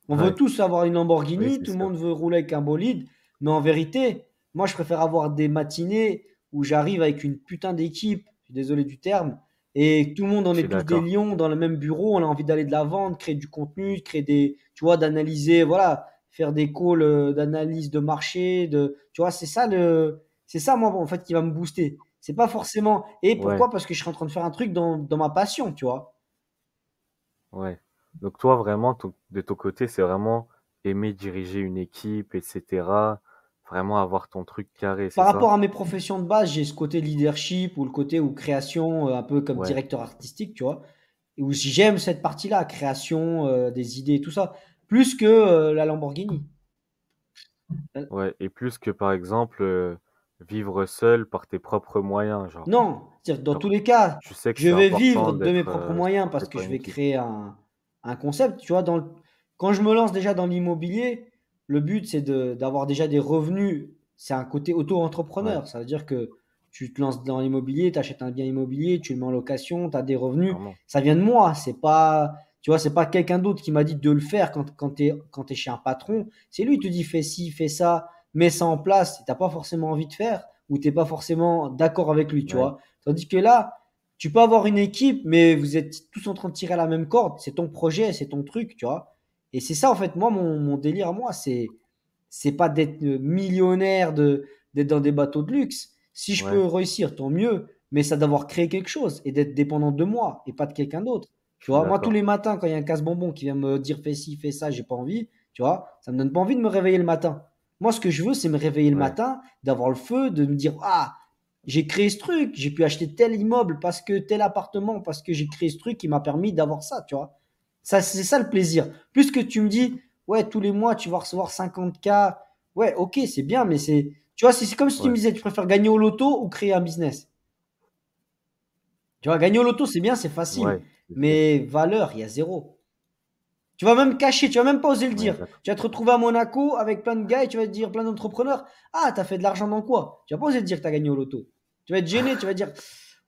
On veut Ouais, tous avoir une oui, Lamborghini, c'est tout le sûr. monde veut rouler avec un bolide, mais en vérité, moi, je préfère avoir des matinées où j'arrive avec une putain d'équipe, je suis désolé du terme, et tout le monde, on Je est suis tous des d'accord. lions dans le même bureau, on a envie d'aller de l'avant, de créer du contenu, de créer tu vois, d'analyser, voilà, faire des calls d'analyse de marché, tu vois, c'est ça, moi, en fait, qui va me booster. C'est pas forcément, et Ouais, pourquoi? Parce que je serai en train de faire un truc dans ma passion, tu vois. ouais. Donc toi, vraiment, de ton côté, c'est vraiment aimer diriger une équipe, etc. Vraiment avoir ton truc carré, c'est Par ça? rapport à mes professions de base, j'ai ce côté leadership ou le côté ou création, un peu comme Ouais, directeur artistique, tu vois? Et où j'aime cette partie-là, création, des idées et tout ça, plus que, la Lamborghini. ouais. Et plus que par exemple, vivre seul par tes propres moyens, genre. Non, c'est-à-dire que dans tous Genre, les cas, tu sais que je c'est vais vivre important de mes d'être propres moyens parce d'être que dans je une vais équipe. créer un concept, tu vois? Quand je me lance déjà dans l'immobilier, le but, c'est d'avoir déjà des revenus. C'est un côté Ouais, auto-entrepreneur. Ça veut dire que tu te lances dans l'immobilier, tu achètes un bien immobilier, tu le mets en location, tu as des revenus. clairement. Ça vient de moi. C'est pas, tu vois, c'est pas quelqu'un d'autre qui m'a dit de le faire quand tu es chez un patron. C'est lui qui te dit fais ci, fais ça, mets ça en place. Tu n'as pas forcément envie de faire ou tu n'es pas forcément d'accord avec lui, tu Ouais, vois. Tandis que là, tu peux avoir une équipe, mais vous êtes tous en train de tirer à la même corde. C'est ton projet, c'est ton truc, tu vois. Et c'est ça, en fait, moi, mon délire à moi, c'est pas d'être millionnaire, d'être dans des bateaux de luxe. Si je ouais, peux réussir, tant mieux, mais ça d'avoir créé quelque chose et d'être dépendant de moi et pas de quelqu'un d'autre. je Tu suis vois, moi, tous les d'accord. matins, quand il y a un casse-bonbon qui vient me dire fais ci, fais ça, j'ai pas envie, tu vois, ça me donne pas envie de me réveiller le matin. Moi, ce que je veux, c'est me réveiller le Ouais, matin, d'avoir le feu, de me dire ah, j'ai créé ce truc, j'ai pu acheter tel immeuble parce que tel appartement, parce que j'ai créé ce truc qui m'a permis d'avoir ça, tu vois. Ça, c'est ça le plaisir. Plus que tu me dis, ouais, tous les mois, tu vas recevoir 50K. Ouais, ok, c'est bien, mais tu vois, c'est comme si tu me ouais, disais, tu préfères gagner au loto ou créer un business. Tu vois, gagner au loto, c'est bien, c'est facile, ouais, c'est sûr. mais valeur, il y a zéro. Tu vas même cacher, tu vas même pas oser le Ouais, dire. d'accord. Tu vas te retrouver à Monaco avec plein de gars et tu vas te dire, plein d'entrepreneurs, ah, t'as fait de l'argent dans quoi? Tu vas pas oser te dire que t'as gagné au loto. Tu vas être gêné, tu vas dire,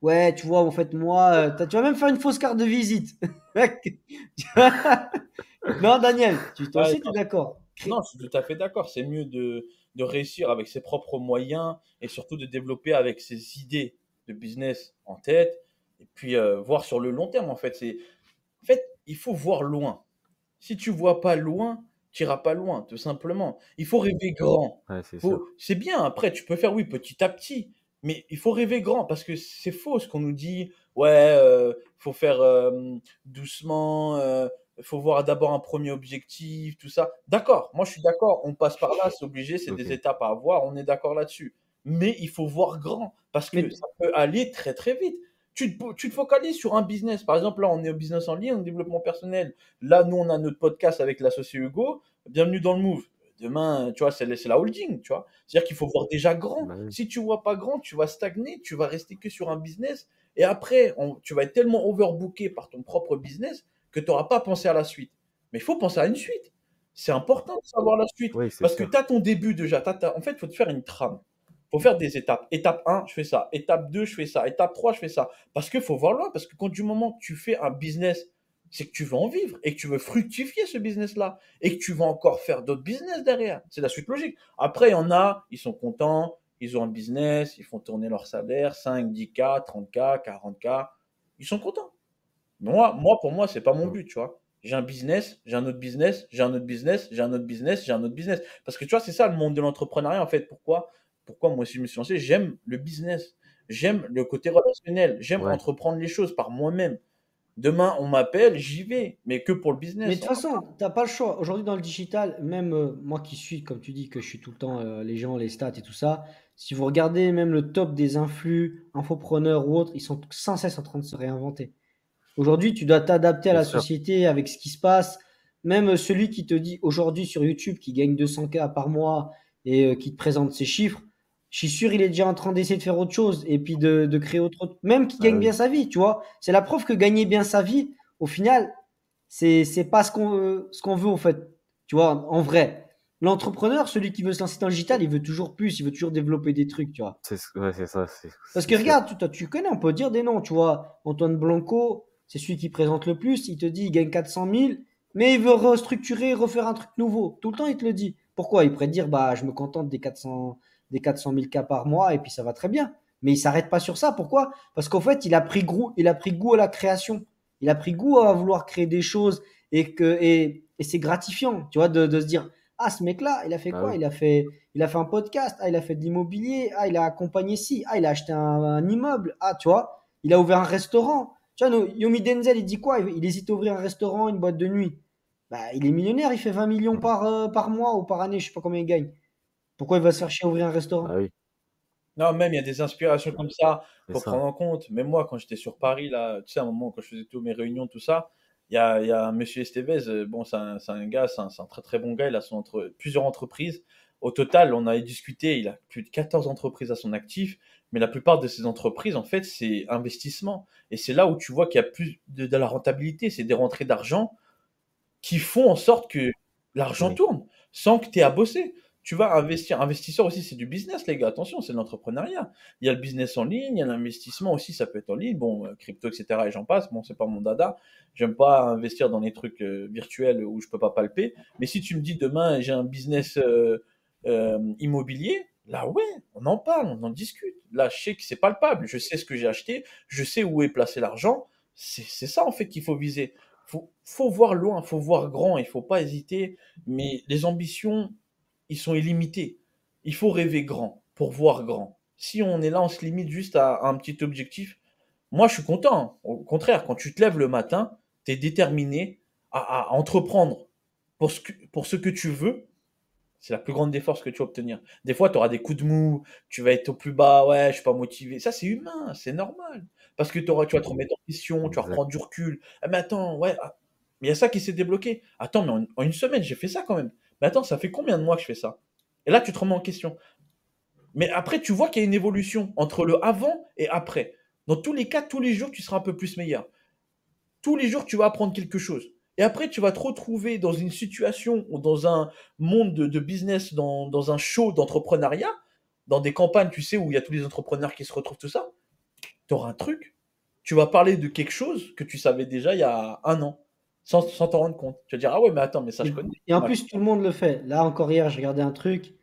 ouais, tu vois, en fait, moi, tu vas même faire une fausse carte de visite. Mec, tu vois. Non, Daniel, toi Ouais, aussi, tu es d'accord. non, je suis tout à fait d'accord. C'est mieux de réussir avec ses propres moyens et surtout de développer avec ses idées de business en tête et puis voir sur le long terme en fait. En fait, il faut voir loin. Si tu vois pas loin, tu iras pas loin, tout simplement. Il faut rêver grand. Ouais, c'est sûr. C'est bien, après, tu peux faire, oui, petit à petit, mais il faut rêver grand parce que c'est faux ce qu'on nous dit. Ouais, faut faire doucement, faut voir d'abord un premier objectif, tout ça. D'accord, moi je suis d'accord, on passe par là, c'est obligé, c'est des OK. étapes à avoir, on est d'accord là-dessus. Mais il faut voir grand parce que Mais ça peut aller très très vite. Tu te focalises sur un business. Par exemple, là, on est au business en ligne, en développement personnel. Là, nous, on a notre podcast avec l'associé Hugo. Bienvenue dans le Move. Demain, tu vois, c'est la holding, tu vois. C'est-à-dire qu'il faut voir déjà grand. Bah oui. Si tu vois pas grand, tu vas stagner, tu vas rester que sur un business. Et après, tu vas être tellement overbooké par ton propre business que tu n'auras pas pensé à la suite. Mais il faut penser à une suite. C'est important de savoir la suite. Oui, c'est Parce que tu sûr. as ton début déjà. En fait, il faut te faire une trame. Il faut faire des étapes. Étape 1, je fais ça. Étape 2, je fais ça. Étape 3, je fais ça. Parce qu'il faut voir loin. Parce que quand du moment que tu fais un business, c'est que tu veux en vivre et que tu veux fructifier ce business-là et que tu vas encore faire d'autres business derrière. C'est la suite logique. Après, il y en a, ils sont contents, ils ont un business, ils font tourner leur salaire, 5, 10K, 30K, 40K. Ils sont contents. Pour moi, c'est pas mon Mmh. but, tu vois. J'ai un business, j'ai un autre business, j'ai un autre business, j'ai un autre business, j'ai un autre business. Parce que tu vois, c'est ça le monde de l'entrepreneuriat, en fait. Pourquoi moi aussi je me suis lancé? J'aime le business. J'aime le côté relationnel. J'aime Ouais, entreprendre les choses par moi-même. Demain, on m'appelle, j'y vais, mais que pour le Mais de business. toute façon, t'as pas le choix. Aujourd'hui, dans le digital, même moi qui suis, comme tu dis, que je suis tout le temps les gens, les stats et tout ça, si vous regardez même le top des influx, infopreneurs ou autres, ils sont sans cesse en train de se réinventer. Aujourd'hui, tu dois t'adapter à c'est la sûr. société avec ce qui se passe. Même celui qui te dit aujourd'hui sur YouTube qui gagne 200K par mois et qui te présente ses chiffres, je suis sûr il est déjà en train d'essayer de faire autre chose et puis de créer autre. Même qui Bah gagne bien oui. sa vie, tu vois. C'est la preuve que gagner bien sa vie, au final, c'est pas ce qu'on veut, en fait. Tu vois, en vrai. L'entrepreneur, celui qui veut se lancer dans le digital, il veut toujours plus, il veut toujours développer des trucs, tu vois. Ouais, c'est ça, Parce c'est que sûr. regarde, tu connais, on peut dire des noms, tu vois. Antoine Blanco, c'est celui qui présente le plus, il te dit il gagne 400 000, mais il veut restructurer, refaire un truc nouveau. Tout le temps, il te le dit. Pourquoi? Il pourrait te dire, bah, je me contente des 400 000 cas par mois et puis ça va très bien. Mais il s'arrête pas sur ça. Pourquoi? Parce qu'en fait, il a pris goût à la création. Il a pris goût à vouloir créer des choses et c'est gratifiant, tu vois, de se dire, ah, ce mec-là, il a fait Bah quoi? oui, Il a fait un podcast, ah, il a fait de l'immobilier, ah, il a accompagné ci, ah, il a acheté un immeuble, ah, tu vois, il a ouvert un restaurant. Tu vois, Yomi Denzel, il dit quoi? Il hésite à ouvrir un restaurant, une boîte de nuit. Bah, il est millionnaire, il fait 20 millions par mois ou par année, je sais pas combien il gagne. Pourquoi il va se faire chier à ouvrir un bah restaurant? oui, Non, même il y a des inspirations comme ça, c'est faut prendre ça. en compte. Même moi, quand j'étais sur Paris, là, tu sais, à un moment, quand je faisais toutes mes réunions, tout ça, il y a Monsieur Estevez, bon, c'est un gars, c'est un très très bon gars, il a plusieurs entreprises. Au total, on avait discuté, il a plus de 14 entreprises à son actif, mais la plupart de ces entreprises, en fait, c'est investissement. Et c'est là où tu vois qu'il y a plus de la rentabilité, c'est des rentrées d'argent qui font en sorte que l'argent Oui, tourne sans que tu aies à bosser. Tu vas investir. Investisseur aussi, c'est du business, les gars. Attention, c'est de l'entrepreneuriat. Il y a le business en ligne, il y a l'investissement aussi, ça peut être en ligne. Bon, crypto, etc. Et j'en passe. Bon, c'est pas mon dada. J'aime pas investir dans des trucs virtuels où je peux pas palper. Mais si tu me dis demain, j'ai un business immobilier, là, ouais, on en parle, on en discute. Là, je sais que c'est palpable. Je sais ce que j'ai acheté. Je sais où est placé l'argent. C'est ça, en fait, qu'il faut viser. Faut voir loin, faut voir grand, il faut pas hésiter. Mais les ambitions, ils sont illimités. Il faut rêver grand pour voir grand. Si on est là, on se limite juste à un petit objectif. Moi, je suis content, hein. Au contraire, quand tu te lèves le matin, tu es déterminé à entreprendre pour ce que tu veux. C'est la plus grande des forces que tu vas obtenir. Des fois, tu auras des coups de mou, tu vas être au plus bas, ouais, je suis pas motivé. Ça, c'est humain, c'est normal. Parce que tu vas te remettre en question, tu vas exact. reprendre du recul. Ah, mais attends, ouais, ah, mais il y a ça qui s'est débloqué. Attends, mais en une semaine, j'ai fait ça quand même. Mais attends, ça fait combien de mois que je fais ça? Et là, tu te remets en question. Mais après, tu vois qu'il y a une évolution entre le avant et après. Dans tous les cas, tous les jours, tu seras un peu plus meilleur. Tous les jours, tu vas apprendre quelque chose. Et après, tu vas te retrouver dans une situation ou dans un monde de business, dans un show d'entrepreneuriat, dans des campagnes, tu sais, où il y a tous les entrepreneurs qui se retrouvent, tout ça. Tu auras un truc. Tu vas parler de quelque chose que tu savais déjà il y a un an, sans t'en rendre compte. Tu vas dire, ah ouais, mais attends, mais ça, je connais. Et en plus, tout le monde le fait. Là, encore hier, j'ai regardé un truc.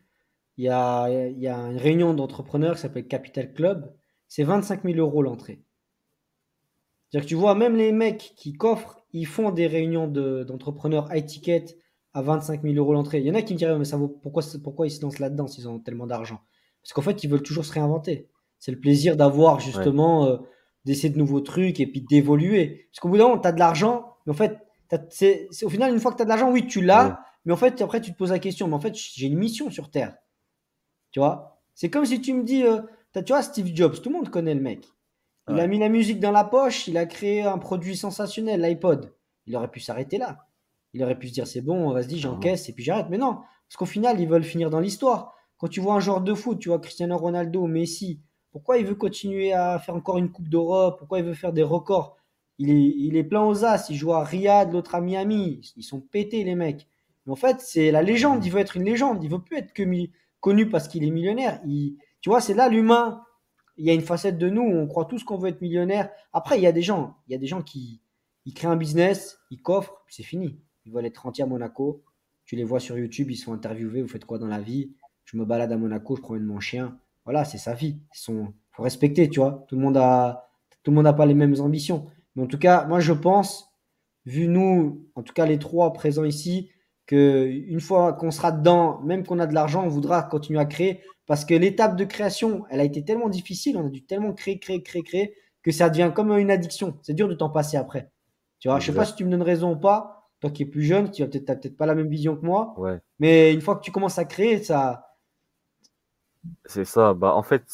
Il y a une réunion d'entrepreneurs qui s'appelle Capital Club. C'est 25 000 euros l'entrée. C'est-à-dire que tu vois, même les mecs qui coffrent, ils font des réunions d'entrepreneurs high ticket à 25 000 euros l'entrée. Il y en a qui me diraient, mais ça vaut, pourquoi ils se lancent là-dedans s'ils ont tellement d'argent? Parce qu'en fait, ils veulent toujours se réinventer. C'est le plaisir d'avoir Ouais, justement, d'essayer de nouveaux trucs et puis d'évoluer. Parce qu'au bout d'un moment, tu as de l'argent, mais en fait, au final, une fois que tu as de l'argent, oui, tu oui, l'as, mais en fait, après, tu te poses la question, mais en fait, j'ai une mission sur Terre. Tu vois? C'est comme si tu me dis, tu vois, Steve Jobs, tout le monde connaît le mec. Il a Ouais. mis la musique dans la poche, il a créé un produit sensationnel, l'iPod. Il aurait pu s'arrêter là. Il aurait pu se dire, c'est bon, vas-y, clairement. j'encaisse et puis j'arrête. Mais non, parce qu'au final, ils veulent finir dans l'histoire. Quand tu vois un joueur de foot, tu vois Cristiano Ronaldo, Messi, pourquoi il veut continuer à faire encore une Coupe d'Europe? Pourquoi il veut faire des records? Il est plein aux as, il joue à Riyad, l'autre à Miami. Ils sont pétés, les mecs. Mais en fait, c'est la légende, Mhm. il veut être une légende. Il veut plus être connu parce qu'il est millionnaire. Tu vois, c'est là l'humain. Il y a une facette de nous où on croit tous qu'on veut être millionnaire. Après, il y a des gens qui ils créent un business, ils coffrent, puis c'est fini. Ils veulent être rentiers à Monaco. Tu les vois sur YouTube, ils sont interviewés. Vous faites quoi dans la vie? Je me balade à Monaco, je promène mon chien. Voilà, c'est sa vie. Faut respecter, tu vois. Tout le monde n'a pas les mêmes ambitions. Mais en tout cas, moi, je pense, vu nous, en tout cas les trois présents ici, que une fois qu'on sera dedans, même qu'on a de l'argent, on voudra continuer à créer parce que l'étape de création, elle a été tellement difficile, on a dû tellement créer, que ça devient comme une addiction. C'est dur de t'en passer après. Tu vois, je sais pas Exact. si tu me donnes raison ou pas, toi qui es plus jeune, tu as peut-être pas la même vision que moi, Ouais, mais une fois que tu commences à créer, ça. c'est ça. Bah, en fait,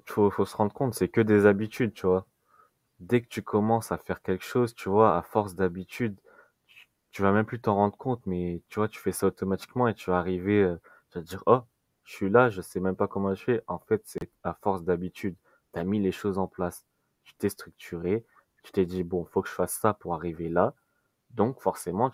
faut se rendre compte, c'est que des habitudes, tu vois. Dès que tu commences à faire quelque chose, tu vois, à force d'habitude, tu vas même plus t'en rendre compte, mais tu vois, tu fais ça automatiquement et tu vas arriver, tu vas te dire, oh, je suis là, je sais même pas comment je fais. En fait, c'est à force d'habitude. Tu as mis les choses en place. Tu t'es structuré, Tu t'es dit, bon, faut que je fasse ça pour arriver là. Donc, forcément,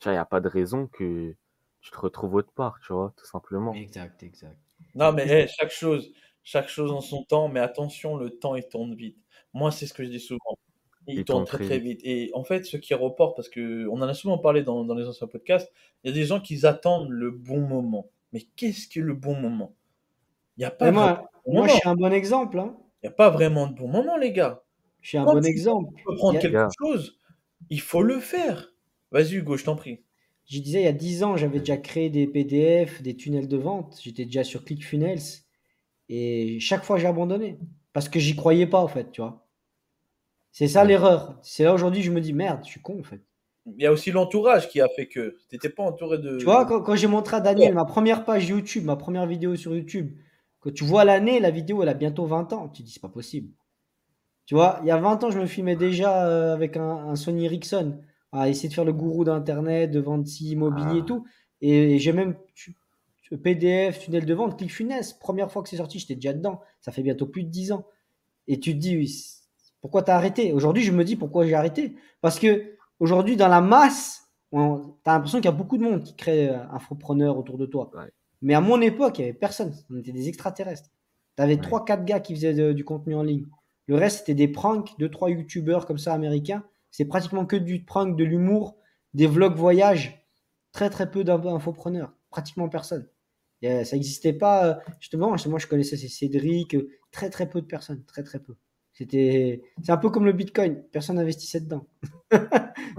il n'y a pas de raison que tu te retrouves autre part, tu vois, tout simplement. Exact, exact. Non, mais chaque chose en son temps, mais attention, le temps, il tourne vite. Moi, c'est ce que je dis souvent. Il Il tourne tourne très très très vite. vite. Et en fait, ce qui reporte, parce que on en a souvent parlé dans les anciens podcasts, il y a des gens qui attendent le bon moment. Mais qu'est-ce que le bon moment? Il n'y a pas Et vraiment moi, de bon moi, je moment. suis un bon exemple, hein. Il n'y a pas vraiment de bon moment, les gars. Je suis un Quand bon tu exemple. peux Il y prendre a- quelque Gars, chose, il faut le faire. Vas-y, Hugo, je t'en prie. je disais, il y a 10 ans, j'avais déjà créé des PDF, des tunnels de vente. J'étais déjà sur ClickFunnels. Et chaque fois, j'ai abandonné. Parce que j'y croyais pas, en fait, tu vois. C'est ça ouais. l'erreur. C'est là aujourd'hui, je me dis, merde, je suis con, en fait. Il y a aussi l'entourage qui a fait que tu n'étais pas entouré Tu vois, de... quand j'ai montré à Daniel ma première page YouTube, ma première vidéo sur YouTube, quand tu vois l'année, la vidéo, elle a bientôt 20 ans. Tu te dis, c'est pas possible. Tu vois, il y a 20 ans, je me filmais déjà avec un Sony Ericsson à essayer de faire le gourou d'Internet, de vendre si immobilier et Ah, tout. Et j'ai même PDF, tunnel de vente, ClickFunnels. Première fois que c'est sorti, j'étais déjà dedans. Ça fait bientôt plus de 10 ans. Et tu te dis, oui, pourquoi t'as arrêté? Aujourd'hui, je me dis pourquoi j'ai arrêté. Parce que aujourd'hui, dans la masse, t'as l'impression qu'il y a beaucoup de monde qui crée infopreneur autour de toi. ouais. Mais à mon époque, il n'y avait personne. On était des extraterrestres. T'avais Ouais. 3-4 gars qui faisaient du contenu en ligne. Le reste, c'était des pranks, 2-3 youtubeurs comme ça américains. C'est pratiquement que du prank, de l'humour, des vlogs voyage. Très, très peu d'infopreneurs. Pratiquement personne. Et, ça n'existait pas. Justement, je connaissais Cédric, très, très peu de personnes. Très, très peu. C'est un peu comme le Bitcoin. Personne n'investissait dedans. Tu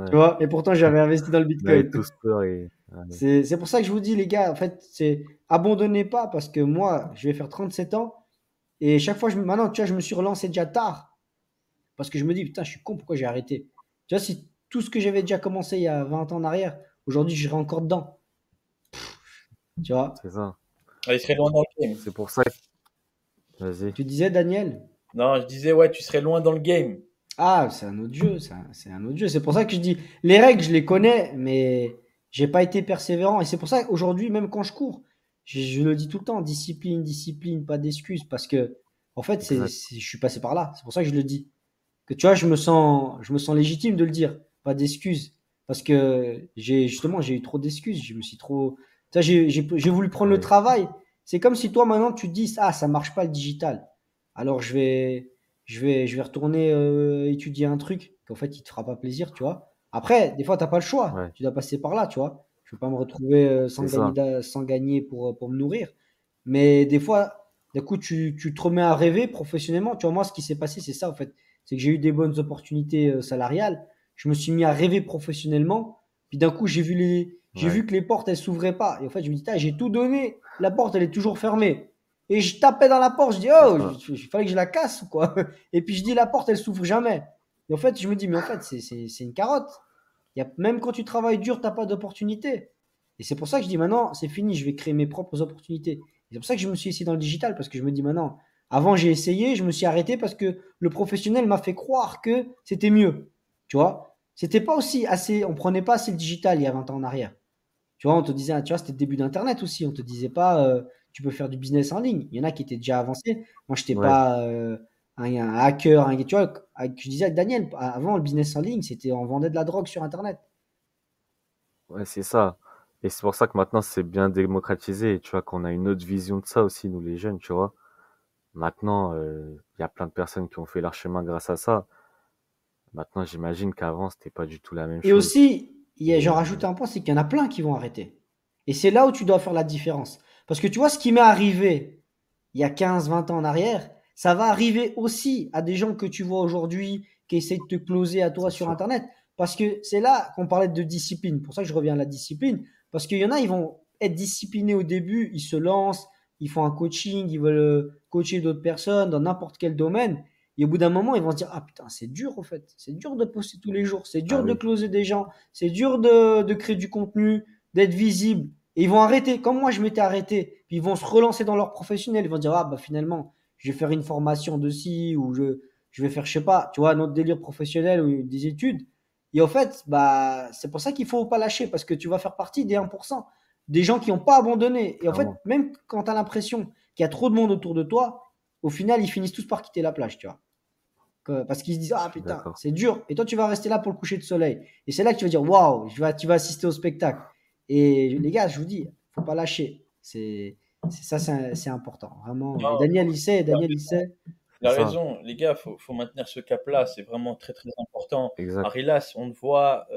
Ouais. vois? Et pourtant, j'avais investi dans le On avait Bitcoin. tous peur et ouais. C'est pour ça que je vous dis, les gars, en fait, c'est abandonnez pas parce que moi, je vais faire 37 ans et chaque fois, maintenant, tu vois, je me suis relancé déjà tard parce que je me dis, putain, je suis con, pourquoi j'ai arrêté? Tu vois, si tout ce que j'avais déjà commencé il y a 20 ans en arrière, aujourd'hui, je serais encore dedans. Tu vois? C'est ça. Ah, il serait loin dans le game. C'est pour ça que... Vas-y. Tu disais, Daniel? Non, je disais, ouais, tu serais loin dans le game. Ah, c'est un autre jeu, c'est un autre jeu. C'est pour ça que je dis, les règles, je les connais, mais j'ai pas été persévérant. Et c'est pour ça qu'aujourd'hui, même quand je cours, je le dis tout le temps, discipline, discipline, pas d'excuses, parce que, en fait, Exact. je suis passé par là. C'est pour ça que je le dis. Que tu vois, je me sens légitime de le dire, pas d'excuses. Parce que justement, j'ai eu trop d'excuses. Je me suis trop, tu vois, j'ai voulu prendre le Ouais. travail. C'est comme si toi, maintenant, tu te dis, ah, ça marche pas le digital. Alors, je vais retourner étudier un truc qu'en fait, il te fera pas plaisir, tu vois. Après, des fois, t'as pas le choix. Ouais. Tu dois passer par là, tu vois. Je veux pas me retrouver C'est ça. sans gagner pour me nourrir. Mais des fois, d'un coup, tu te remets à rêver professionnellement. Tu vois, moi, ce qui s'est passé, c'est ça, en fait. C'est que j'ai eu des bonnes opportunités salariales. Je me suis mis à rêver professionnellement. Puis d'un coup, j'ai Ouais. vu que les portes, elles s'ouvraient pas. Et en fait, je me dis, j'ai tout donné. La porte, elle est toujours fermée. Et je tapais dans la porte. Je dis, C'est oh, ça. il fallait que je la casse ou quoi. Et puis je dis, la porte, elle s'ouvre jamais. Et en fait, je me dis, mais en fait, c'est une carotte. Même quand tu travailles dur, tu n'as pas d'opportunité. Et c'est pour ça que je dis maintenant, c'est fini, je vais créer mes propres opportunités. Et c'est pour ça que je me suis essayé dans le digital, parce que je me dis maintenant, avant j'ai essayé, je me suis arrêté parce que le professionnel m'a fait croire que c'était mieux. Tu vois, c'était pas aussi assez, on prenait pas assez le digital il y a 20 ans en arrière. Tu vois, on te disait, tu vois, c'était le début d'Internet aussi. On te disait pas, tu peux faire du business en ligne. Il y en a qui étaient déjà avancés. Moi, je n'étais Ouais. pas un hacker. Tu vois, je disais à Daniel, avant, le business en ligne, c'était on vendait de la drogue sur Internet. Ouais, c'est ça. Et c'est pour ça que maintenant, c'est bien démocratisé. Et tu vois qu'on a une autre vision de ça aussi, nous les jeunes, tu vois. Maintenant, il y a plein de personnes qui ont fait leur chemin grâce à ça. Maintenant, j'imagine qu'avant, c'était pas du tout la même Et chose. aussi, Et j'en rajoute un point, c'est qu'il y en a plein qui vont arrêter. Et c'est là où tu dois faire la différence. Parce que tu vois, ce qui m'est arrivé il y a 15-20 ans en arrière, ça va arriver aussi à des gens que tu vois aujourd'hui qui essayent de te closer à toi c'est sur sûr. Internet. Parce que c'est là qu'on parlait de discipline. Pour ça que je reviens à la discipline. Parce qu'il y en a, ils vont être disciplinés au début, ils se lancent, ils font un coaching, ils veulent coacher d'autres personnes dans n'importe quel domaine. Et au bout d'un moment, ils vont se dire, ah putain, c'est dur, en fait. C'est dur de poster tous les jours. C'est Ah dur de oui, closer des gens. C'est dur de créer du contenu, d'être visible. Et ils vont arrêter. Comme moi, je m'étais arrêté. Puis ils vont se relancer dans leur professionnel. Ils vont dire, ah bah finalement, je vais faire une formation de ci ou je vais faire, je sais pas, tu vois, notre délire professionnel ou des études. Et en fait, bah, c'est pour ça qu'il faut pas lâcher parce que tu vas faire partie des 1%, des gens qui n'ont pas abandonné. Et en fait, clairement. même quand tu as l'impression qu'il y a trop de monde autour de toi, au final, ils finissent tous par quitter la plage, tu vois. Parce qu'ils se disent, ah Je suis putain, d'accord. c'est dur. Et toi, tu vas rester là pour le coucher de soleil. Et c'est là que tu vas dire, waouh, tu vas assister au spectacle. Et les gars, je vous dis, faut pas lâcher. C'est important, vraiment. Et Non, Daniel, il sait. il C'est a ça, raison, les gars, faut maintenir ce cap-là, c'est vraiment très très important. exact. Arilas, on te voit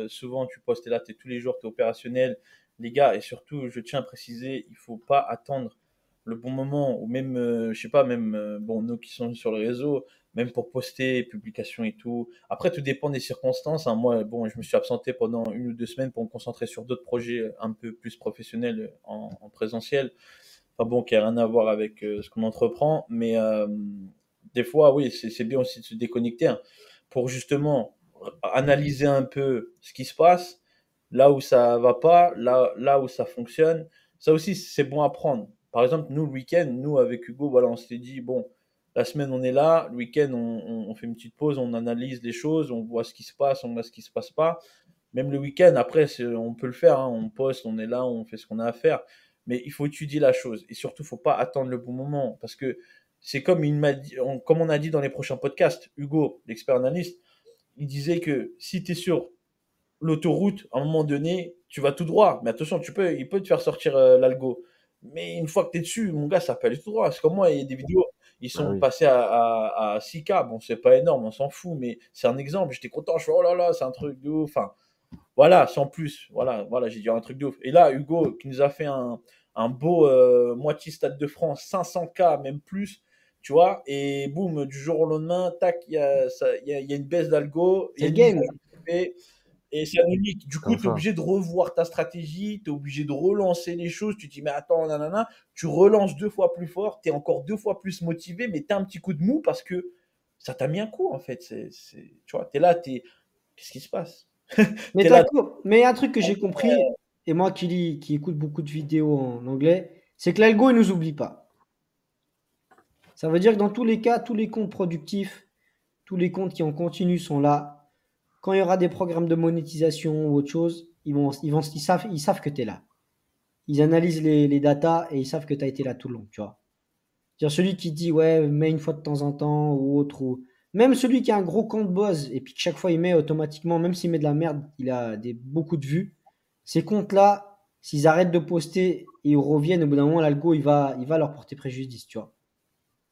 souvent, tu postes, t'es là, t'es tous les jours, t'es opérationnel. Les gars, et surtout, je tiens à préciser, il faut pas attendre le bon moment, ou même, je sais pas, même, bon, nous qui sommes sur le réseau, même pour poster, publication et tout. Après, tout dépend des circonstances, hein. Moi, bon, je me suis absenté pendant 1 ou 2 semaines pour me concentrer sur d'autres projets un peu plus professionnels en présentiel. Enfin bon, qui a rien à voir avec ce qu'on entreprend, mais des fois, oui, c'est bien aussi de se déconnecter, hein, pour justement analyser un peu ce qui se passe, là où ça va pas, là où ça fonctionne. Ça aussi, c'est bon à prendre. Par exemple, nous, le week-end, nous, avec Hugo, voilà, on s'était dit, bon, la semaine, on est là, le week-end, on fait une petite pause, on analyse les choses, on voit ce qui se passe, on voit ce qui se passe pas. Même le week-end, après, on peut le faire, hein, on poste, on est là, on fait ce qu'on a à faire. Mais il faut étudier la chose. Et surtout, il ne faut pas attendre le bon moment. Parce que c'est comme, comme on a dit dans les prochains podcasts, Hugo, l'expert analyste, il disait que si tu es sur l'autoroute, à un moment donné, tu vas tout droit. Mais attention, il peut te faire sortir l'algo. Mais une fois que tu es dessus, mon gars, ça peut aller tout droit. C'est comme moi, il y a des vidéos, ils Ah sont oui, passés à 6K. Bon, c'est pas énorme, on s'en fout, mais c'est un exemple. J'étais content, je fais, oh là là, c'est un truc de ouf. Enfin, voilà, sans plus. Voilà, j'ai dit un truc de ouf. Et là, Hugo, qui nous a fait un beau moitié Stade de France, 500K, même plus, tu vois. Et boum, du jour au lendemain, tac, il y a une baisse d'algo, il y C'est a le une mise game. à jour qui fait, et c'est unique. Du c'est coup, comme tu es ça. obligé de revoir ta stratégie, tu es obligé de relancer les choses. Tu te dis, mais attends, nanana, tu relances 2 fois plus fort, tu es encore 2 fois plus motivé, mais tu as un petit coup de mou parce que ça t'a mis un coup, en fait. Tu vois, tu es là, qu'est-ce qui se passe? Mais Tu es là, mais un truc que j'ai compris, et moi qui écoute beaucoup de vidéos en anglais, c'est que l'algo, il nous oublie pas. Ça veut dire que dans tous les cas, tous les comptes productifs, tous les comptes qui en continu sont là. Quand il y aura des programmes de monétisation ou autre chose, ils savent que tu es là. Ils analysent les datas et ils savent que tu as été là tout le long, tu vois. C'est-à-dire celui qui dit, ouais, mets une fois de temps en temps ou autre, ou même celui qui a un gros compte buzz et puis que chaque fois il met automatiquement, même s'il met de la merde, il a beaucoup de vues. Ces comptes-là, s'ils arrêtent de poster et ils reviennent, au bout d'un moment, l'algo, il va leur porter préjudice, tu vois.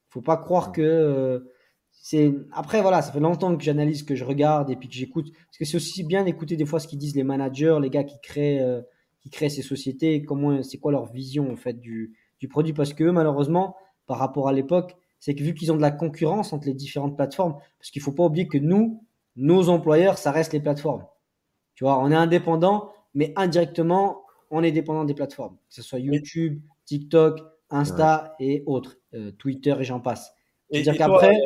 Faut pas croire Mm. que c'est. Après, voilà, ça fait longtemps que j'analyse, que je regarde et puis que j'écoute. Parce que c'est aussi bien d'écouter des fois ce qu'ils disent les managers, les gars qui créent ces sociétés, comment, c'est quoi leur vision en fait du produit. Parce que eux, malheureusement, par rapport à l'époque, c'est que vu qu'ils ont de la concurrence entre les différentes plateformes, parce qu'il faut pas oublier que nous, nos employeurs, ça reste les plateformes. Tu vois, on est indépendant, mais indirectement, on est dépendant des plateformes, que ce soit mais YouTube, TikTok, C'est vrai. Insta et autres, Twitter et j'en passe. C'est-à-dire et toi, qu'après,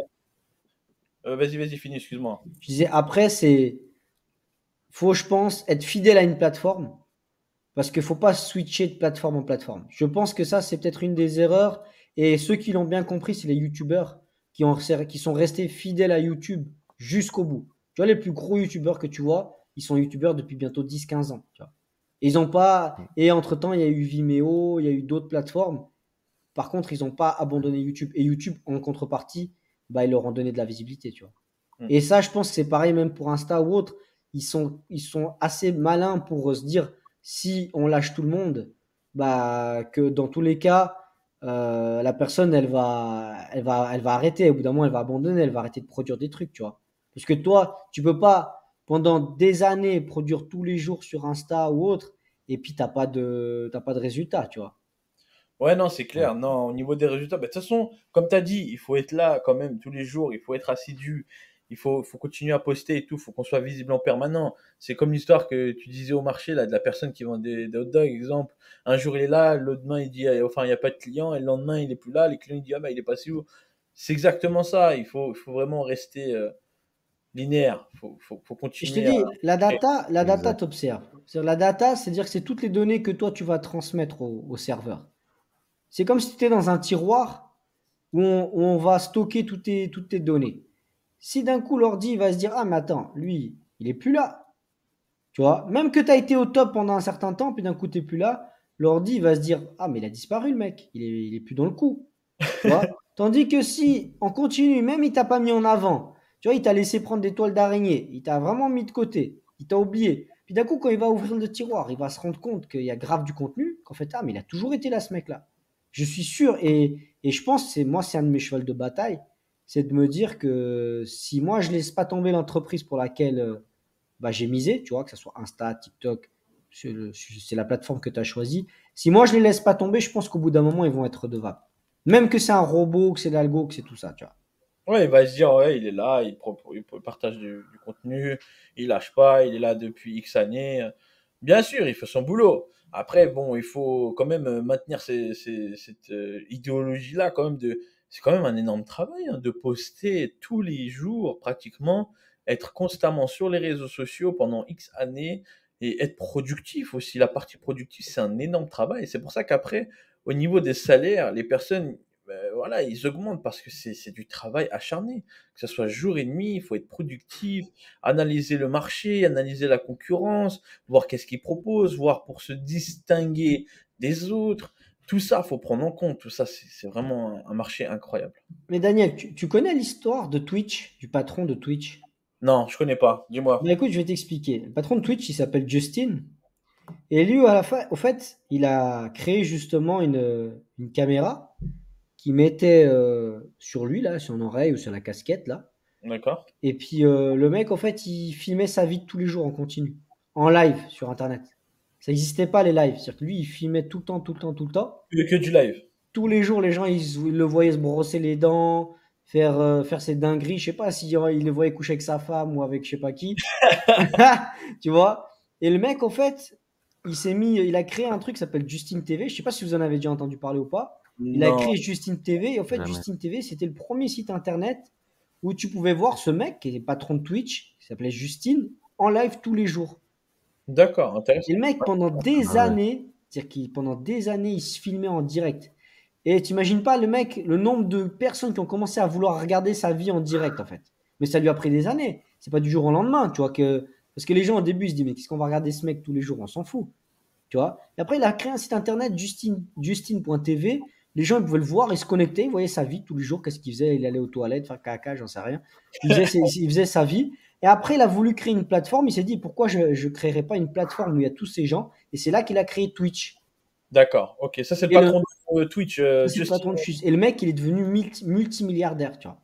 vas-y, finis, excuse-moi. je disais, après, faut, je pense, être fidèle à une plateforme parce qu'il faut pas switcher de plateforme en plateforme. Je pense que ça, c'est peut-être une des erreurs et ceux qui l'ont bien compris, c'est les YouTubeurs qui sont restés fidèles à YouTube jusqu'au bout. Tu vois, les plus gros YouTubeurs que tu vois, ils sont YouTubeurs depuis bientôt 10, 15 ans. Tu vois. Ils ont pas, Mm. et entre-temps, il y a eu Vimeo, il y a eu d'autres plateformes. Par contre, ils n'ont pas abandonné YouTube. Et YouTube, en contrepartie, bah, ils leur ont donné de la visibilité, tu vois. Hmm. Et ça, je pense que c'est pareil même pour Insta ou autre. Ils sont assez malins pour se dire, si on lâche tout le monde, bah, que dans tous les cas, la personne, elle va arrêter. Au bout d'un moment, elle va abandonner, elle va arrêter de produire des trucs, tu vois. Parce que toi, tu peux pas, pendant des années, produire tous les jours sur Insta ou autre, et puis t'as pas de résultat, tu vois. Ouais, non, c'est Ouais. clair. Non, au niveau des résultats, bah, de toute façon, comme tu as dit, il faut être là quand même tous les jours, il faut être assidu, faut continuer à poster et tout, il faut qu'on soit visible en permanent. C'est comme l'histoire que tu disais au marché, là, de la personne qui vend des hot dogs, exemple. Un jour, il est là, le lendemain, il dit, enfin, il n'y a pas de client, et le lendemain, il est plus là, les clients, ils disent, ah, bah, il est passé où? C'est exactement ça, il faut vraiment rester linéaire, faut Et je te continuer à dis, la data Exact. t'observe. C'est-à-dire, la data, c'est-à-dire que c'est toutes les données que toi, tu vas transmettre au serveur. C'est comme si tu étais dans un tiroir où on va stocker toutes tes données. Si d'un coup, l'ordi va se dire, ah, mais attends, lui, il est plus là. Tu vois, même que tu as été au top pendant un certain temps, puis d'un coup, tu n'es plus là, l'ordi va se dire, ah, mais il a disparu, le mec. Il est plus dans le coup. Tu vois. Tandis que si on continue, même il t'a pas mis en avant, Tu vois, il t'a laissé prendre des toiles d'araignée. Il t'a vraiment mis de côté. Il t'a oublié. Puis d'un coup, quand il va ouvrir le tiroir, il va se rendre compte qu'il y a grave du contenu. Qu'en fait, ah, mais il a toujours été là, ce mec-là. Je suis sûr. Et je pense, c'est un de mes chevals de bataille. C'est de me dire que si moi, je laisse pas tomber l'entreprise pour laquelle bah, j'ai misé, tu vois, que ce soit Insta, TikTok, c'est la plateforme que tu as choisie. Si moi, je les laisse pas tomber, je pense qu'au bout d'un moment, ils vont être redevables. Même que c'est un robot, que c'est l'algo, que c'est tout ça, tu vois. Ouais, il va se dire, ouais, il est là, il partage du contenu, il lâche pas, il est là depuis X années. Bien sûr, il fait son boulot. Après, bon, il faut quand même maintenir cette idéologie-là, quand même c'est quand même un énorme travail, hein, de poster tous les jours, pratiquement, être constamment sur les réseaux sociaux pendant X années et être productif aussi. La partie productive, c'est un énorme travail. C'est pour ça qu'après, au niveau des salaires, les personnes, voilà, ils augmentent parce que c'est du travail acharné. Que ce soit jour et nuit, il faut être productif, analyser le marché, analyser la concurrence, voir qu'est-ce qu'ils proposent, voir pour se distinguer des autres. Tout ça, faut prendre en compte. Tout ça, c'est vraiment un marché incroyable. Mais Daniel, tu connais l'histoire de Twitch, du patron de Twitch? Non, je connais pas. Bah Dis-moi. écoute, je vais t'expliquer. Le patron de Twitch, il s'appelle Justin. Et lui, à la fin, au fait, il a créé justement une caméra qui mettait sur lui, là, sur son oreille ou sur la casquette, là. D'accord. Et puis le mec, en fait, il filmait sa vie de tous les jours en continu, en live sur Internet. Ça n'existait pas les lives. C'est-à-dire que lui, il filmait tout le temps, tout le temps, tout le temps. Que du live. Tous les jours, les gens, ils le voyaient se brosser les dents, faire ses dingueries. Je sais pas si il le voyait coucher avec sa femme ou avec je sais pas qui. Tu vois? Et le mec, en fait, il a créé un truc qui s'appelle Justin TV. Je sais pas si vous en avez déjà entendu parler ou pas. Il a Non. créé Justin TV. Et en fait, Jamais. Justin TV, c'était le premier site internet où tu pouvais voir ce mec qui est le patron de Twitch, qui s'appelait Justin, en live tous les jours. D'accord, Et intéressant. le mec, pendant des Ah ouais. années, c'est-à-dire qu'il pendant des années, il se filmait en direct. Et tu imagines pas le mec, le nombre de personnes qui ont commencé à vouloir regarder sa vie en direct, en fait. Mais ça lui a pris des années. C'est pas du jour au lendemain, tu vois que parce que les gens au début ils se disent mais qu'est-ce qu'on va regarder ce mec tous les jours, on s'en fout, tu vois. Et après il a créé un site internet Justin.tv. Les gens ils pouvaient le voir, ils se connectaient, ils voyaient sa vie tous les jours, qu'est-ce qu'il faisait, il allait aux toilettes, faire caca, j'en sais rien. Il faisait sa vie. Et après, il a voulu créer une plateforme. Il s'est dit pourquoi je ne créerais pas une plateforme où il y a tous ces gens. Et c'est là qu'il a créé Twitch. D'accord, ok. Ça, c'est le Et le, patron de Twitch, c'est le Justin. patron de Twitch. Et le mec, il est devenu multimilliardaire, tu vois.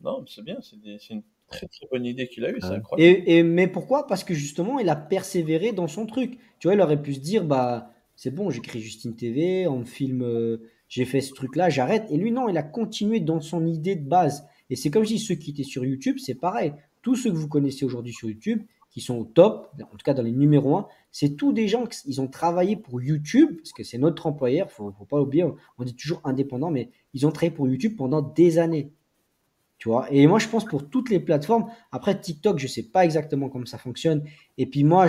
Non, mais c'est bien, c'est une très très bonne idée qu'il a eue, Ah c'est ouais. incroyable. Mais pourquoi? Parce que justement, il a persévéré dans son truc. Tu vois, il aurait pu se dire, bah, c'est bon, j'ai créé Justine TV, on me filme, j'ai fait ce truc-là, j'arrête. Et lui, non, il a continué dans son idée de base. Et c'est comme si ceux qui étaient sur YouTube, c'est pareil. Tous ceux que vous connaissez aujourd'hui sur YouTube, qui sont au top, en tout cas dans les numéros 1, c'est tous des gens qui ils ont travaillé pour YouTube, parce que c'est notre employeur, faut pas oublier, on dit toujours indépendant, mais ils ont travaillé pour YouTube pendant des années. Tu vois. Et moi, je pense pour toutes les plateformes. Après, TikTok, je sais pas exactement comment ça fonctionne. Et puis moi,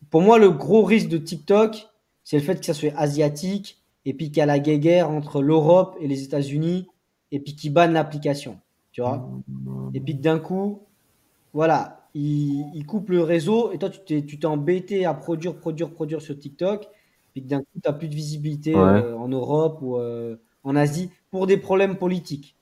pour moi, le gros risque de TikTok, c'est le fait que ça soit asiatique et puis qu'il y a la guerre entre l'Europe et les États-Unis et puis qu'ils bannent l'application. Tu vois. Et puis que d'un coup, voilà, ils coupent le réseau et toi, tu t'es embêté à produire sur TikTok. Puis que d'un coup, tu n'as plus de visibilité Ouais. en Europe ou en Asie pour des problèmes politiques.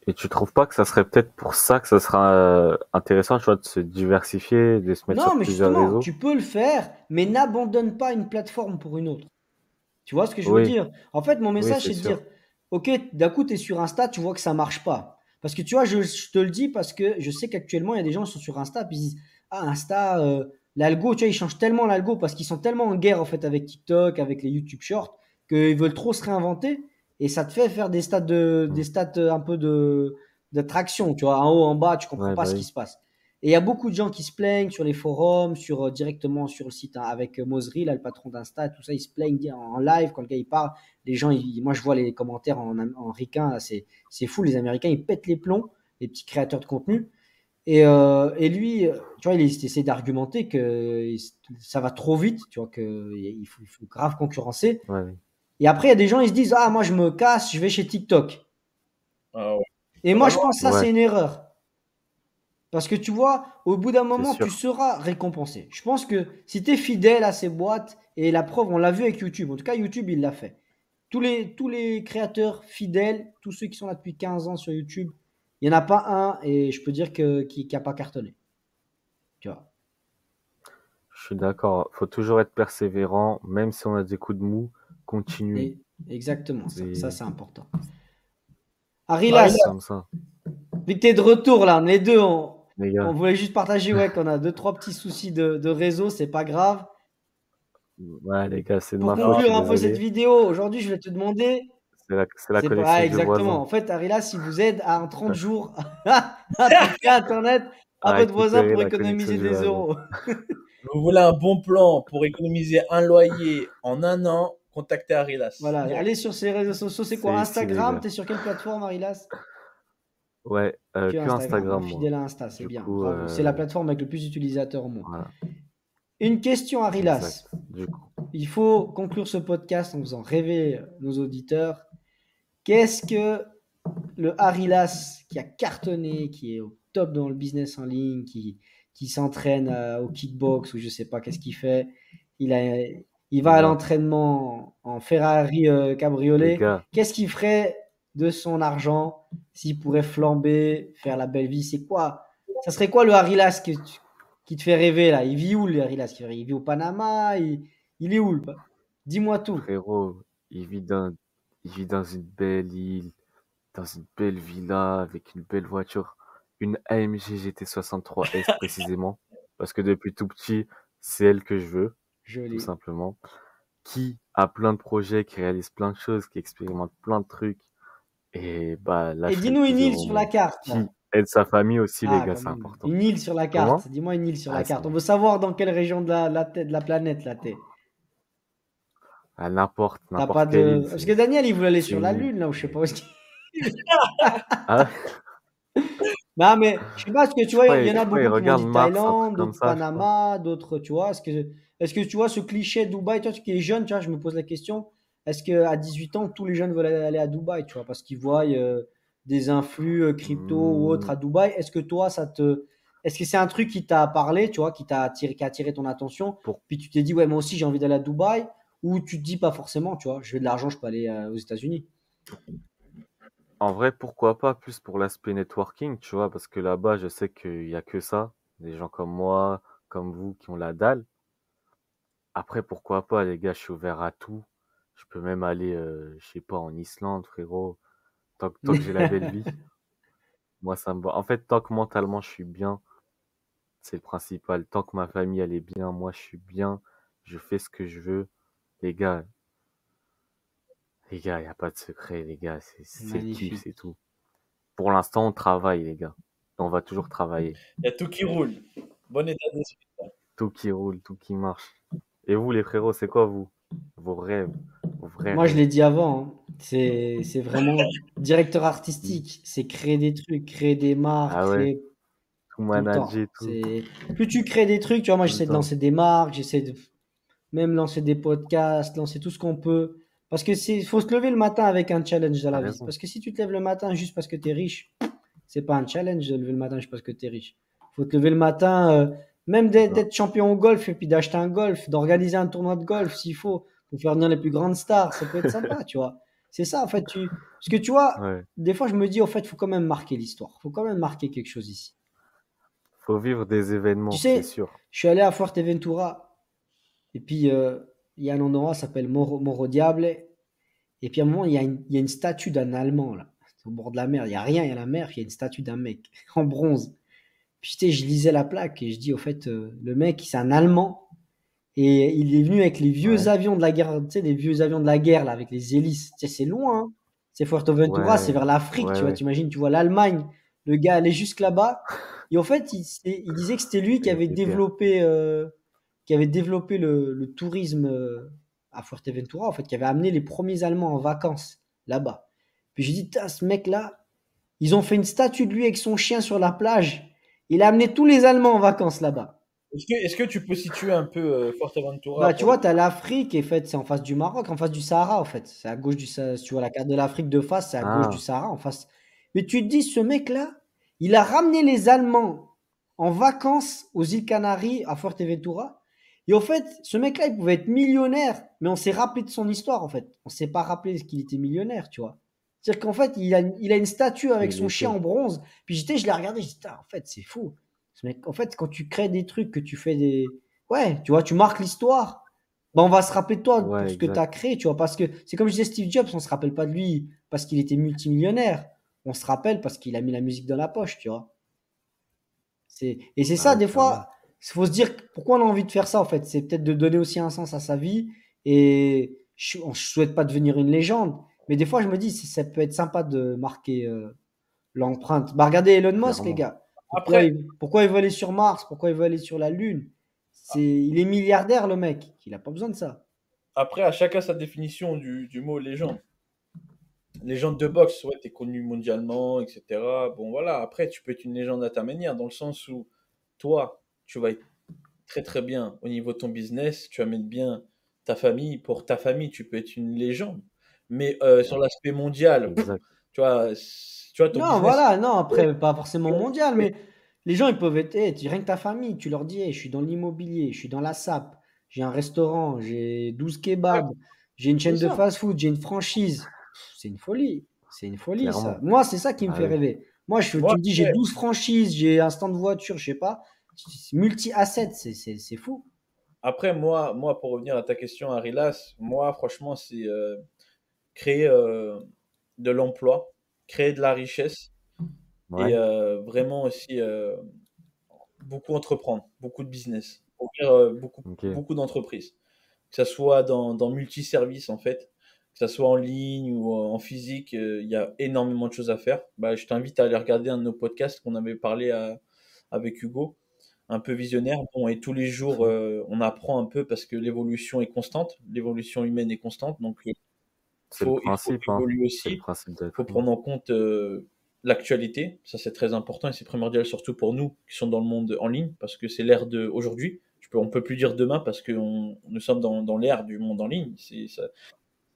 Et tu trouves pas que ça serait peut-être pour ça que ça sera intéressant, tu vois, de se diversifier, de se mettre Non, sur mais plusieurs justement, réseaux? tu peux le faire, mais n'abandonne pas une plateforme pour une autre. Tu vois ce que je veux Oui, dire? En fait, mon oui, message, c'est c'est de dire, sûr. OK, d'un coup, tu es sur Insta, tu vois que ça marche pas. Parce que tu vois, je te le dis parce que je sais qu'actuellement, il y a des gens qui sont sur Insta, puis ils disent, ah, Insta, l'algo, tu vois, ils changent tellement l'algo parce qu'ils sont tellement en guerre, en fait, avec TikTok, avec les YouTube Shorts, qu'ils veulent trop se réinventer. Et ça te fait faire des Mm. stats un peu d'attraction, tu vois, en haut, en bas, tu comprends Ouais, pas bah ce qui oui. se passe. Et il y a beaucoup de gens qui se plaignent sur les forums, directement sur le site, hein, avec Mosery, là, le patron d'Insta, tout ça, ils se plaignent en live quand le gars il parle. Les gens, moi je vois les commentaires en ricain, là, c'est fou. Les Américains, ils pètent les plombs, les petits créateurs de contenu. Et lui, tu vois, il essaie d'argumenter que ça va trop vite, tu vois, qu'il faut grave concurrencer. Ouais, oui. Et après, il y a des gens, ils se disent, ah, moi je me casse, je vais chez TikTok. Ah ouais. Et Ça va moi, je loin. pense que ça, Ouais, c'est une erreur. Parce que tu vois, au bout d'un c'est moment, tu sûr. seras récompensé. Je pense que si tu es fidèle à ces boîtes, et la preuve, on l'a vu avec YouTube, en tout cas, YouTube, il l'a fait. Tous les créateurs fidèles, tous ceux qui sont là depuis 15 ans sur YouTube, il n'y en a pas un, et je peux dire qui n'a pas cartonné. Tu vois. Je suis d'accord. Faut toujours être persévérant, même si on a des coups de mou, continue. Et exactement, ça C'est c'est important. Arilas. Arilas, comme ça. vu que tu es de retour là, les deux, Les gars, on voulait juste partager qu'on a 2-3 petits soucis de réseau, c'est pas grave. ouais, les gars, c'est de Pour ma faute, je conclure suis un peu cette désolé. vidéo, aujourd'hui, je vais te demander. C'est la C'est pas connexion du exactement. voisin. En fait, Arilas, il vous aide à en 30 jours à piquer Internet à À votre voisin récupérer pour la connexion économiser du des voisin. euros. Vous voulez un bon plan pour économiser un loyer en 1 an, contactez Arilas. Voilà, Direct. allez sur ses réseaux sociaux. C'est quoi C'est ici, les Instagram? gars. T'es sur quelle plateforme, Arilas? Ouais, Que que Instagram. Instagram, moi. Fidèle à Insta, c'est Du bien. coup, Bravo. C'est la plateforme avec le plus d'utilisateurs au monde. voilà, Une question, Arilas. exact. Du coup, Il faut conclure ce podcast en faisant rêver nos auditeurs. Qu'est-ce que le Arilas qui a cartonné, qui est au top dans le business en ligne, qui s'entraîne au kickbox ou je sais pas qu'est-ce qu'il fait, il va les à gars, l'entraînement en Ferrari les cabriolet. gars, Qu'est-ce qu'il ferait de son argent s'il pourrait flamber, faire la belle vie? C'est quoi? Ça serait quoi le Arilas qui te fait rêver là? Il vit où le Arilas? Il vit au Panama? Il est où? Dis-moi tout. frérot, il vit dans une belle île, dans une belle villa, avec une belle voiture, une AMG GT63S précisément, parce que depuis tout petit, c'est elle que je veux, tout Joli. simplement. Qui a plein de projets, qui réalise plein de choses, qui expérimente plein de trucs. Et bah là, Et je serais le dis-nous plus une île heureux au sur la monde. carte. Là. Qui aide sa famille aussi, les Ah, gars, quand c'est même. important. Une île sur la Comment? carte. Dis-moi une île sur la Ah, carte. c'est On veut savoir dans quelle région de la planète là t'es. à T'as pas n'importe quelle île. Parce que Daniel, il voulait aller C'est sur une la île. Lune là, ou je sais pas où est-ce qu'il. Ah, Non, mais je sais pas, parce que tu vois, il y en a je crois, il beaucoup qui m'ont regarde dit Mars, un truc Thaïlande, comme d'autres ça, je crois. Panama, d'autres, tu vois. Est-ce que tu vois ce cliché Dubaï, toi qui es jeune, tu vois, je me pose la question, est-ce qu'à 18 ans, tous les jeunes veulent aller à Dubaï, tu vois, parce qu'ils voient des influx crypto ou autres Hmm, à Dubaï. Est-ce que toi, est-ce que c'est un truc qui t'a parlé, tu vois, qui a attiré ton attention, pour... puis tu t'es dit, ouais, moi aussi, j'ai envie d'aller à Dubaï, ou tu te dis pas forcément, tu vois, je veux de l'argent, je peux aller aux États-Unis. En vrai, pourquoi pas, plus pour l'aspect networking, tu vois, parce que là-bas, je sais qu'il y a que ça, des gens comme moi, comme vous, qui ont la dalle. Après, pourquoi pas, les gars, je suis ouvert à tout. Je peux même aller, je sais pas, en Islande, frérot. Tant que j'ai la belle vie, moi, ça me va. En fait, tant que mentalement, je suis bien, c'est le principal. Tant que ma famille, elle est bien, moi, je suis bien, je fais ce que je veux. Les gars, il n'y a pas de secret, les gars. C'est le kiff, Magnifique. c'est tout. Pour l'instant, on travaille, les gars. On va toujours travailler. Il y a tout qui roule. Bon état d'esprit. Tout qui roule, tout qui marche. Et vous, les frérots, c'est quoi, vous? Vos rêves, vos vrais Moi, je rêves. l'ai dit avant, hein. C'est vraiment directeur artistique. C'est créer des trucs, créer des marques, Ah ouais, créer tout tout le temps. manager, tout, Plus tu crées des trucs, tu vois, moi, tout le j'essaie de temps. lancer des marques, j'essaie de même lancer des podcasts, lancer tout ce qu'on peut. Parce que faut se lever le matin avec un challenge dans T'as la vie. raison. Parce que si tu te lèves le matin juste parce que tu es riche, c'est pas un challenge de lever le matin juste parce que tu es riche. Faut te lever le matin, même C'est ça. d'être champion au golf et puis d'acheter un golf, d'organiser un tournoi de golf s'il faut, pour faire venir les plus grandes stars. Ça peut être sympa, tu vois. C'est ça, en fait. Parce que tu vois, Ouais. des fois, je me dis, en fait, il faut quand même marquer l'histoire. Il faut quand même marquer quelque chose ici. Faut vivre des Tu événements, c'est sais, sûr. je suis allé à Fuerteventura et puis il y a un endroit qui s'appelle Morro Diable. Et puis à un moment, il y a une statue d'un Allemand, là. C'est au bord de la mer. Il n'y a rien, il y a la mer, puis il y a une statue d'un mec en bronze. Puis tu sais, je lisais la plaque et je dis, au fait, le mec, c'est un Allemand. Et il est venu avec les vieux Ouais, avions de la guerre, tu sais, les vieux avions de la guerre, là, avec les hélices. Tu sais, c'est loin, hein. C'est Fuerteventura, c'est ouais, vers l'Afrique, ouais, tu vois. ouais. T'imagines, tu vois l'Allemagne, le gars allait jusque là-bas. Et en fait, il disait que c'était lui C'est les pépères. qui avait développé le tourisme à Fuerteventura, en fait, qui avait amené les premiers Allemands en vacances là-bas. Puis j'ai dit, ce mec-là, ils ont fait une statue de lui avec son chien sur la plage. Il a amené tous les Allemands en vacances là-bas. Est-ce que tu peux situer un peu Bah, Fuerteventura tu pour les... vois, tu as l'Afrique, et fait, c'est en face du Maroc, en face du Sahara, en fait. C'est à gauche du Sahara. Si tu vois la carte de l'Afrique de face, c'est à gauche du Ah, Sahara, en face. Mais tu te dis, ce mec-là, il a ramené les Allemands en vacances aux îles Canaries, à Fuerteventura. Et en fait, ce mec-là, il pouvait être millionnaire, mais on s'est rappelé de son histoire, en fait. On s'est pas rappelé qu'il était millionnaire, tu vois. C'est-à-dire qu'en fait, il a une statue avec Il son chien était. en bronze. Puis je l'ai regardé, je dis, putain, en fait, c'est fou. Ce mec, en fait, quand tu crées des trucs, que tu fais des. Ouais, tu vois, tu marques l'histoire. Ben, on va se rappeler de toi pour Ouais, ce que tu exact. as créé, tu vois. Parce que c'est comme je disais, Steve Jobs, on se rappelle pas de lui parce qu'il était multimillionnaire. On se rappelle parce qu'il a mis la musique dans la poche, tu vois. Et c'est Bah ça, ouais, des clairement. fois, il faut se dire pourquoi on a envie de faire ça, en fait. C'est peut-être de donner aussi un sens à sa vie. Et on ne souhaite pas devenir une légende. Mais des fois, je me dis, ça peut être sympa de marquer l'empreinte. Bah, regardez Elon Musk, les Clairement. gars. Après, Pourquoi il veut aller sur Mars? Pourquoi il veut aller sur la Lune? Il est milliardaire, le mec. Il n'a pas besoin de ça. à chacun sa définition du mot légende. Légende de boxe, ouais, t'es connu mondialement, etc. Bon, voilà. Après, tu peux être une légende à ta manière, dans le sens où toi, tu vas être très très bien au niveau de ton business, tu amènes bien ta famille. Pour ta famille, tu peux être une légende. Mais sur l'aspect mondial, Exact. tu vois, ton Non, business. voilà, non, après, pas forcément mondial, mais les gens, ils peuvent être, rien que ta famille, tu leur dis, je suis dans l'immobilier, je suis dans la SAP, j'ai un restaurant, j'ai 12 Ouais, kebabs, j'ai une c'est chaîne de ça. fast-food, j'ai une franchise. C'est une folie. C'est une folie, ça. Clairement. Moi, c'est ça qui me Bah fait oui. rêver. Moi, Moi, tu me dis, j'ai ouais. 12 franchises, j'ai un stand de voiture, je sais pas. Multi-asset, c'est fou. Après, moi, pour revenir à ta question, Arilas, moi, franchement, c'est créer de l'emploi, créer de la richesse et Ouais. vraiment aussi beaucoup entreprendre, beaucoup de business, ouvrir Ok. beaucoup d'entreprises, que ça soit dans multiservices en fait, que ça soit en ligne ou en physique, il y a énormément de choses à faire. Bah, je t'invite à aller regarder un de nos podcasts qu'on avait parlé avec Hugo, un peu visionnaire. Bon, et tous les jours, on apprend un peu parce que l'évolution est constante, l'évolution humaine est constante, donc C'est le il faut principe, hein. évoluer C'est le aussi. principe Il faut d'être humain. prendre en compte l'actualité. Ça, c'est très important et c'est primordial surtout pour nous qui sommes dans le monde en ligne parce que c'est l'ère de aujourd'hui. On peut plus dire demain parce que nous sommes dans l'ère du monde en ligne.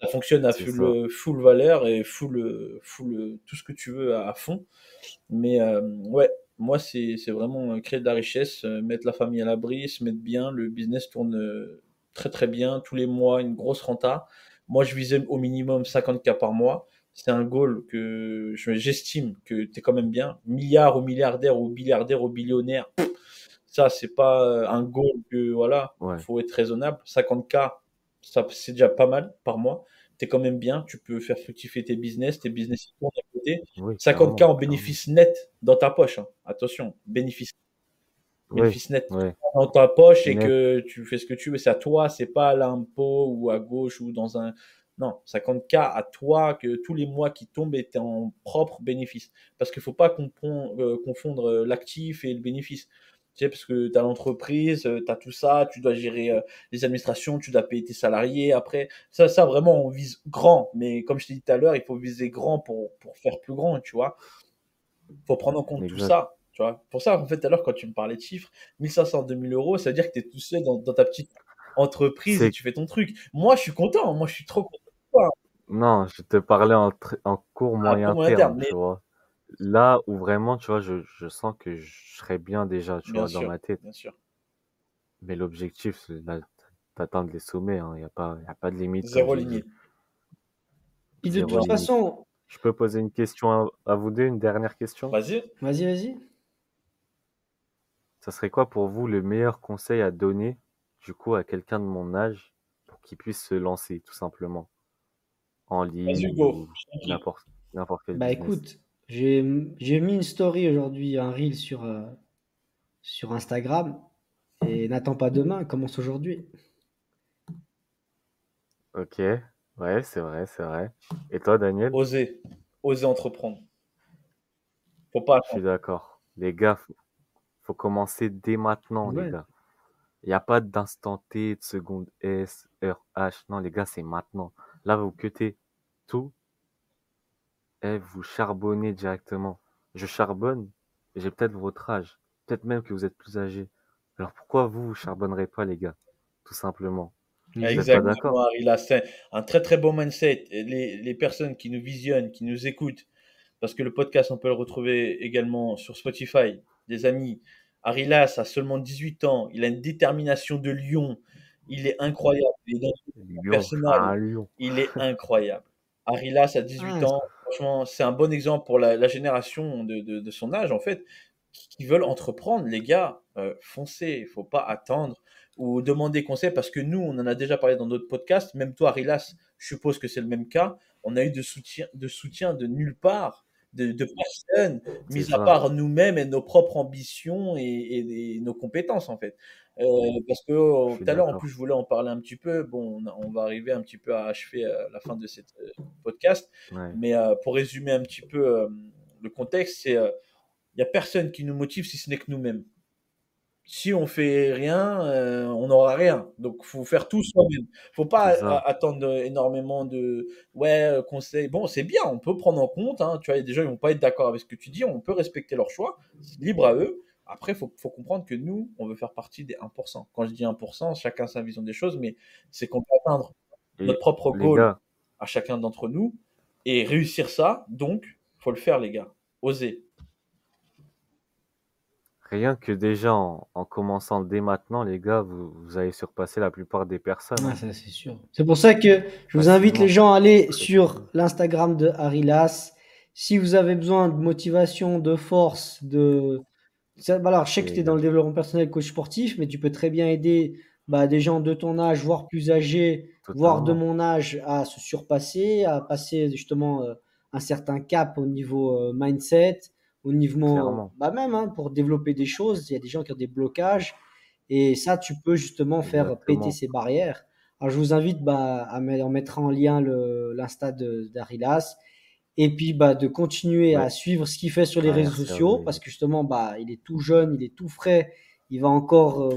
Ça fonctionne à C'est ça. full valeur et tout ce que tu veux à fond. Mais ouais, moi, c'est vraiment créer de la richesse, mettre la famille à l'abri, se mettre bien. Le business tourne très très bien. Tous les mois, une grosse renta. Moi, je visais au minimum 50K par mois. C'est un goal que j'estime que tu es quand même bien. Milliard ou milliardaire ou milliardaire ou billionnaire, ça, c'est pas un goal que, voilà, Ouais. faut être raisonnable. 50K, ça, c'est déjà pas mal par mois. Tu es quand même bien. Tu peux faire fructifier tes business ils tournent à côté. Oui, 50K clairement. en Clairement. bénéfice net dans ta poche, hein. Attention, Oui. bénéfice net Oui. dans ta poche et Net. que tu fais ce que tu veux. C'est à toi, c'est pas à l'impôt ou à gauche ou dans un. Non, 50K à toi que tous les mois qui tombent étaient en propre bénéfice. Parce qu'il faut pas confondre l'actif et le bénéfice. Tu sais, parce que tu as l'entreprise, tu as tout ça, tu dois gérer les administrations, tu dois payer tes salariés. Après, ça vraiment, on vise grand. Mais comme je t'ai dit tout à l'heure, il faut viser grand pour faire plus grand, tu vois. Faut prendre en compte tout Exact. ça, tu vois. Pour ça, en fait, tout à l'heure, quand tu me parlais de chiffres, 1500, 2000 euros, ça veut dire que tu es tout seul dans ta petite entreprise et C'est tu fais ton truc. Moi, je suis content. Moi, je suis trop content de toi, Non, je te parlais en court à court moyen moyen terme, terme. Mais tu vois. Là où vraiment, tu vois, je sens que je serais bien déjà, tu bien vois, dans sûr, ma tête. bien sûr. Mais l'objectif, c'est d'atteindre les sommets, hein. Y a pas de limite, comme Zéro j'ai dit. limite. Puis de Zéro toute Zéro. limite. façon, Je peux poser une question à vous deux, une dernière question? Vas-y. vas-y. Ça serait quoi pour vous le meilleur conseil à donner, du coup, à quelqu'un de mon âge pour qu'il puisse se lancer, tout simplement, en Vas-y, ligne Hugo. ou Je t'en prie. n'importe quel Bah business? écoute, j'ai mis une story aujourd'hui, un reel sur Instagram. Et n'attends pas demain, commence aujourd'hui. Ok, ouais, c'est vrai, c'est vrai. Et toi, Daniel? Oser. Oser entreprendre. Faut pas Je suis attendre. d'accord. Les gars, faut commencer dès maintenant, les Ouais. gars. Il n'y a pas d'instant T, de seconde S, heure H. Non, les gars, c'est maintenant. Là, vous cutez tout et vous charbonnez directement. Je charbonne, j'ai peut-être votre âge. Peut-être même que vous êtes plus âgé. Alors pourquoi vous charbonnerez pas, les gars? Tout simplement. Vous n'êtes pas Exactement. Exactement, d'accord? Harry. Là, c'est un très très bon mindset. Et les personnes qui nous visionnent, qui nous écoutent, parce que le podcast, on peut le retrouver également sur Spotify. Des amis, Harry Lass a seulement 18 ans, il a une détermination de lion, il est incroyable, il est dans le développement Lyon, je suis personnel, un lion. il est incroyable. Harry Lass a 18 Ah, ans, franchement, c'est un bon exemple pour la génération de son âge, en fait, qui veulent entreprendre. Les gars, foncez, il faut pas attendre ou demander conseil parce que nous, on en a déjà parlé dans d'autres podcasts. Même toi, Rilas, je suppose que c'est le même cas. On a eu de soutien de nulle part, de personne, C'est mis à ça. part nous-mêmes et nos propres ambitions et nos compétences, en fait. Parce que Je suis tout à l'heure, en plus, d'accord. je voulais en parler un petit peu. Bon, on va arriver un petit peu à achever la fin de cette podcast. Ouais, Mais pour résumer un petit peu le contexte, c'est il n'y a personne qui nous motive si ce n'est que nous-mêmes. Si on fait rien, on n'aura rien. Donc, faut faire tout soi-même. Faut pas c'est ça. attendre énormément de ouais conseils. Bon, c'est bien, on peut prendre en compte. Hein, tu vois, il y a des gens ils vont pas être d'accord avec ce que tu dis. On peut respecter leur choix. C'est libre à eux. Après, faut comprendre que nous, on veut faire partie des 1%. Quand je dis 1%, chacun sa vision des choses, mais c'est qu'on peut atteindre notre Et propre les goal gars, à chacun d'entre nous et réussir ça. Donc, faut le faire, les gars. Osez. rien que déjà en commençant dès maintenant, les gars, vous allez surpasser la plupart des personnes, Ouais, hein, ça c'est sûr. C'est pour ça que je vous invite les facilement, gens à aller très sur facilement. l'Instagram de Harilas. Si vous avez besoin de motivation, de force, alors, je sais Oui, que tu les es dans gars, le développement personnel, coach sportif, mais tu peux très bien aider des gens de ton âge, voire plus âgés, voire de totalement, mon âge, à se surpasser, à passer justement un certain cap au niveau mindset, au niveau, clairement, même pour développer des choses. Il y a des gens qui ont des blocages et ça, tu peux justement faire péter exactement. ces barrières. Alors, je vous invite on mettra en lien l'Insta d'Arilas et puis de continuer Ouais, à suivre ce qu'il fait sur les ah, réseaux merci à vous, sociaux les parce gars. que justement il est tout jeune, il est tout frais, il va encore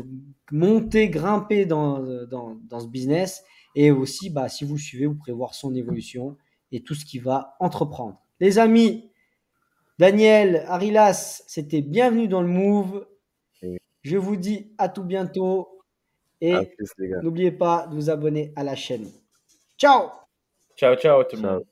monter, grimper dans ce business et aussi si vous le suivez, vous pourrez voir son évolution et tout ce qu'il va entreprendre. Les amis, Daniel, Arilas, c'était bienvenue dans le Move. Et Je vous dis à tout bientôt à et plus, les gars. n'oubliez pas de vous abonner à la chaîne. Ciao! Ciao, ciao tout le Ciao. monde.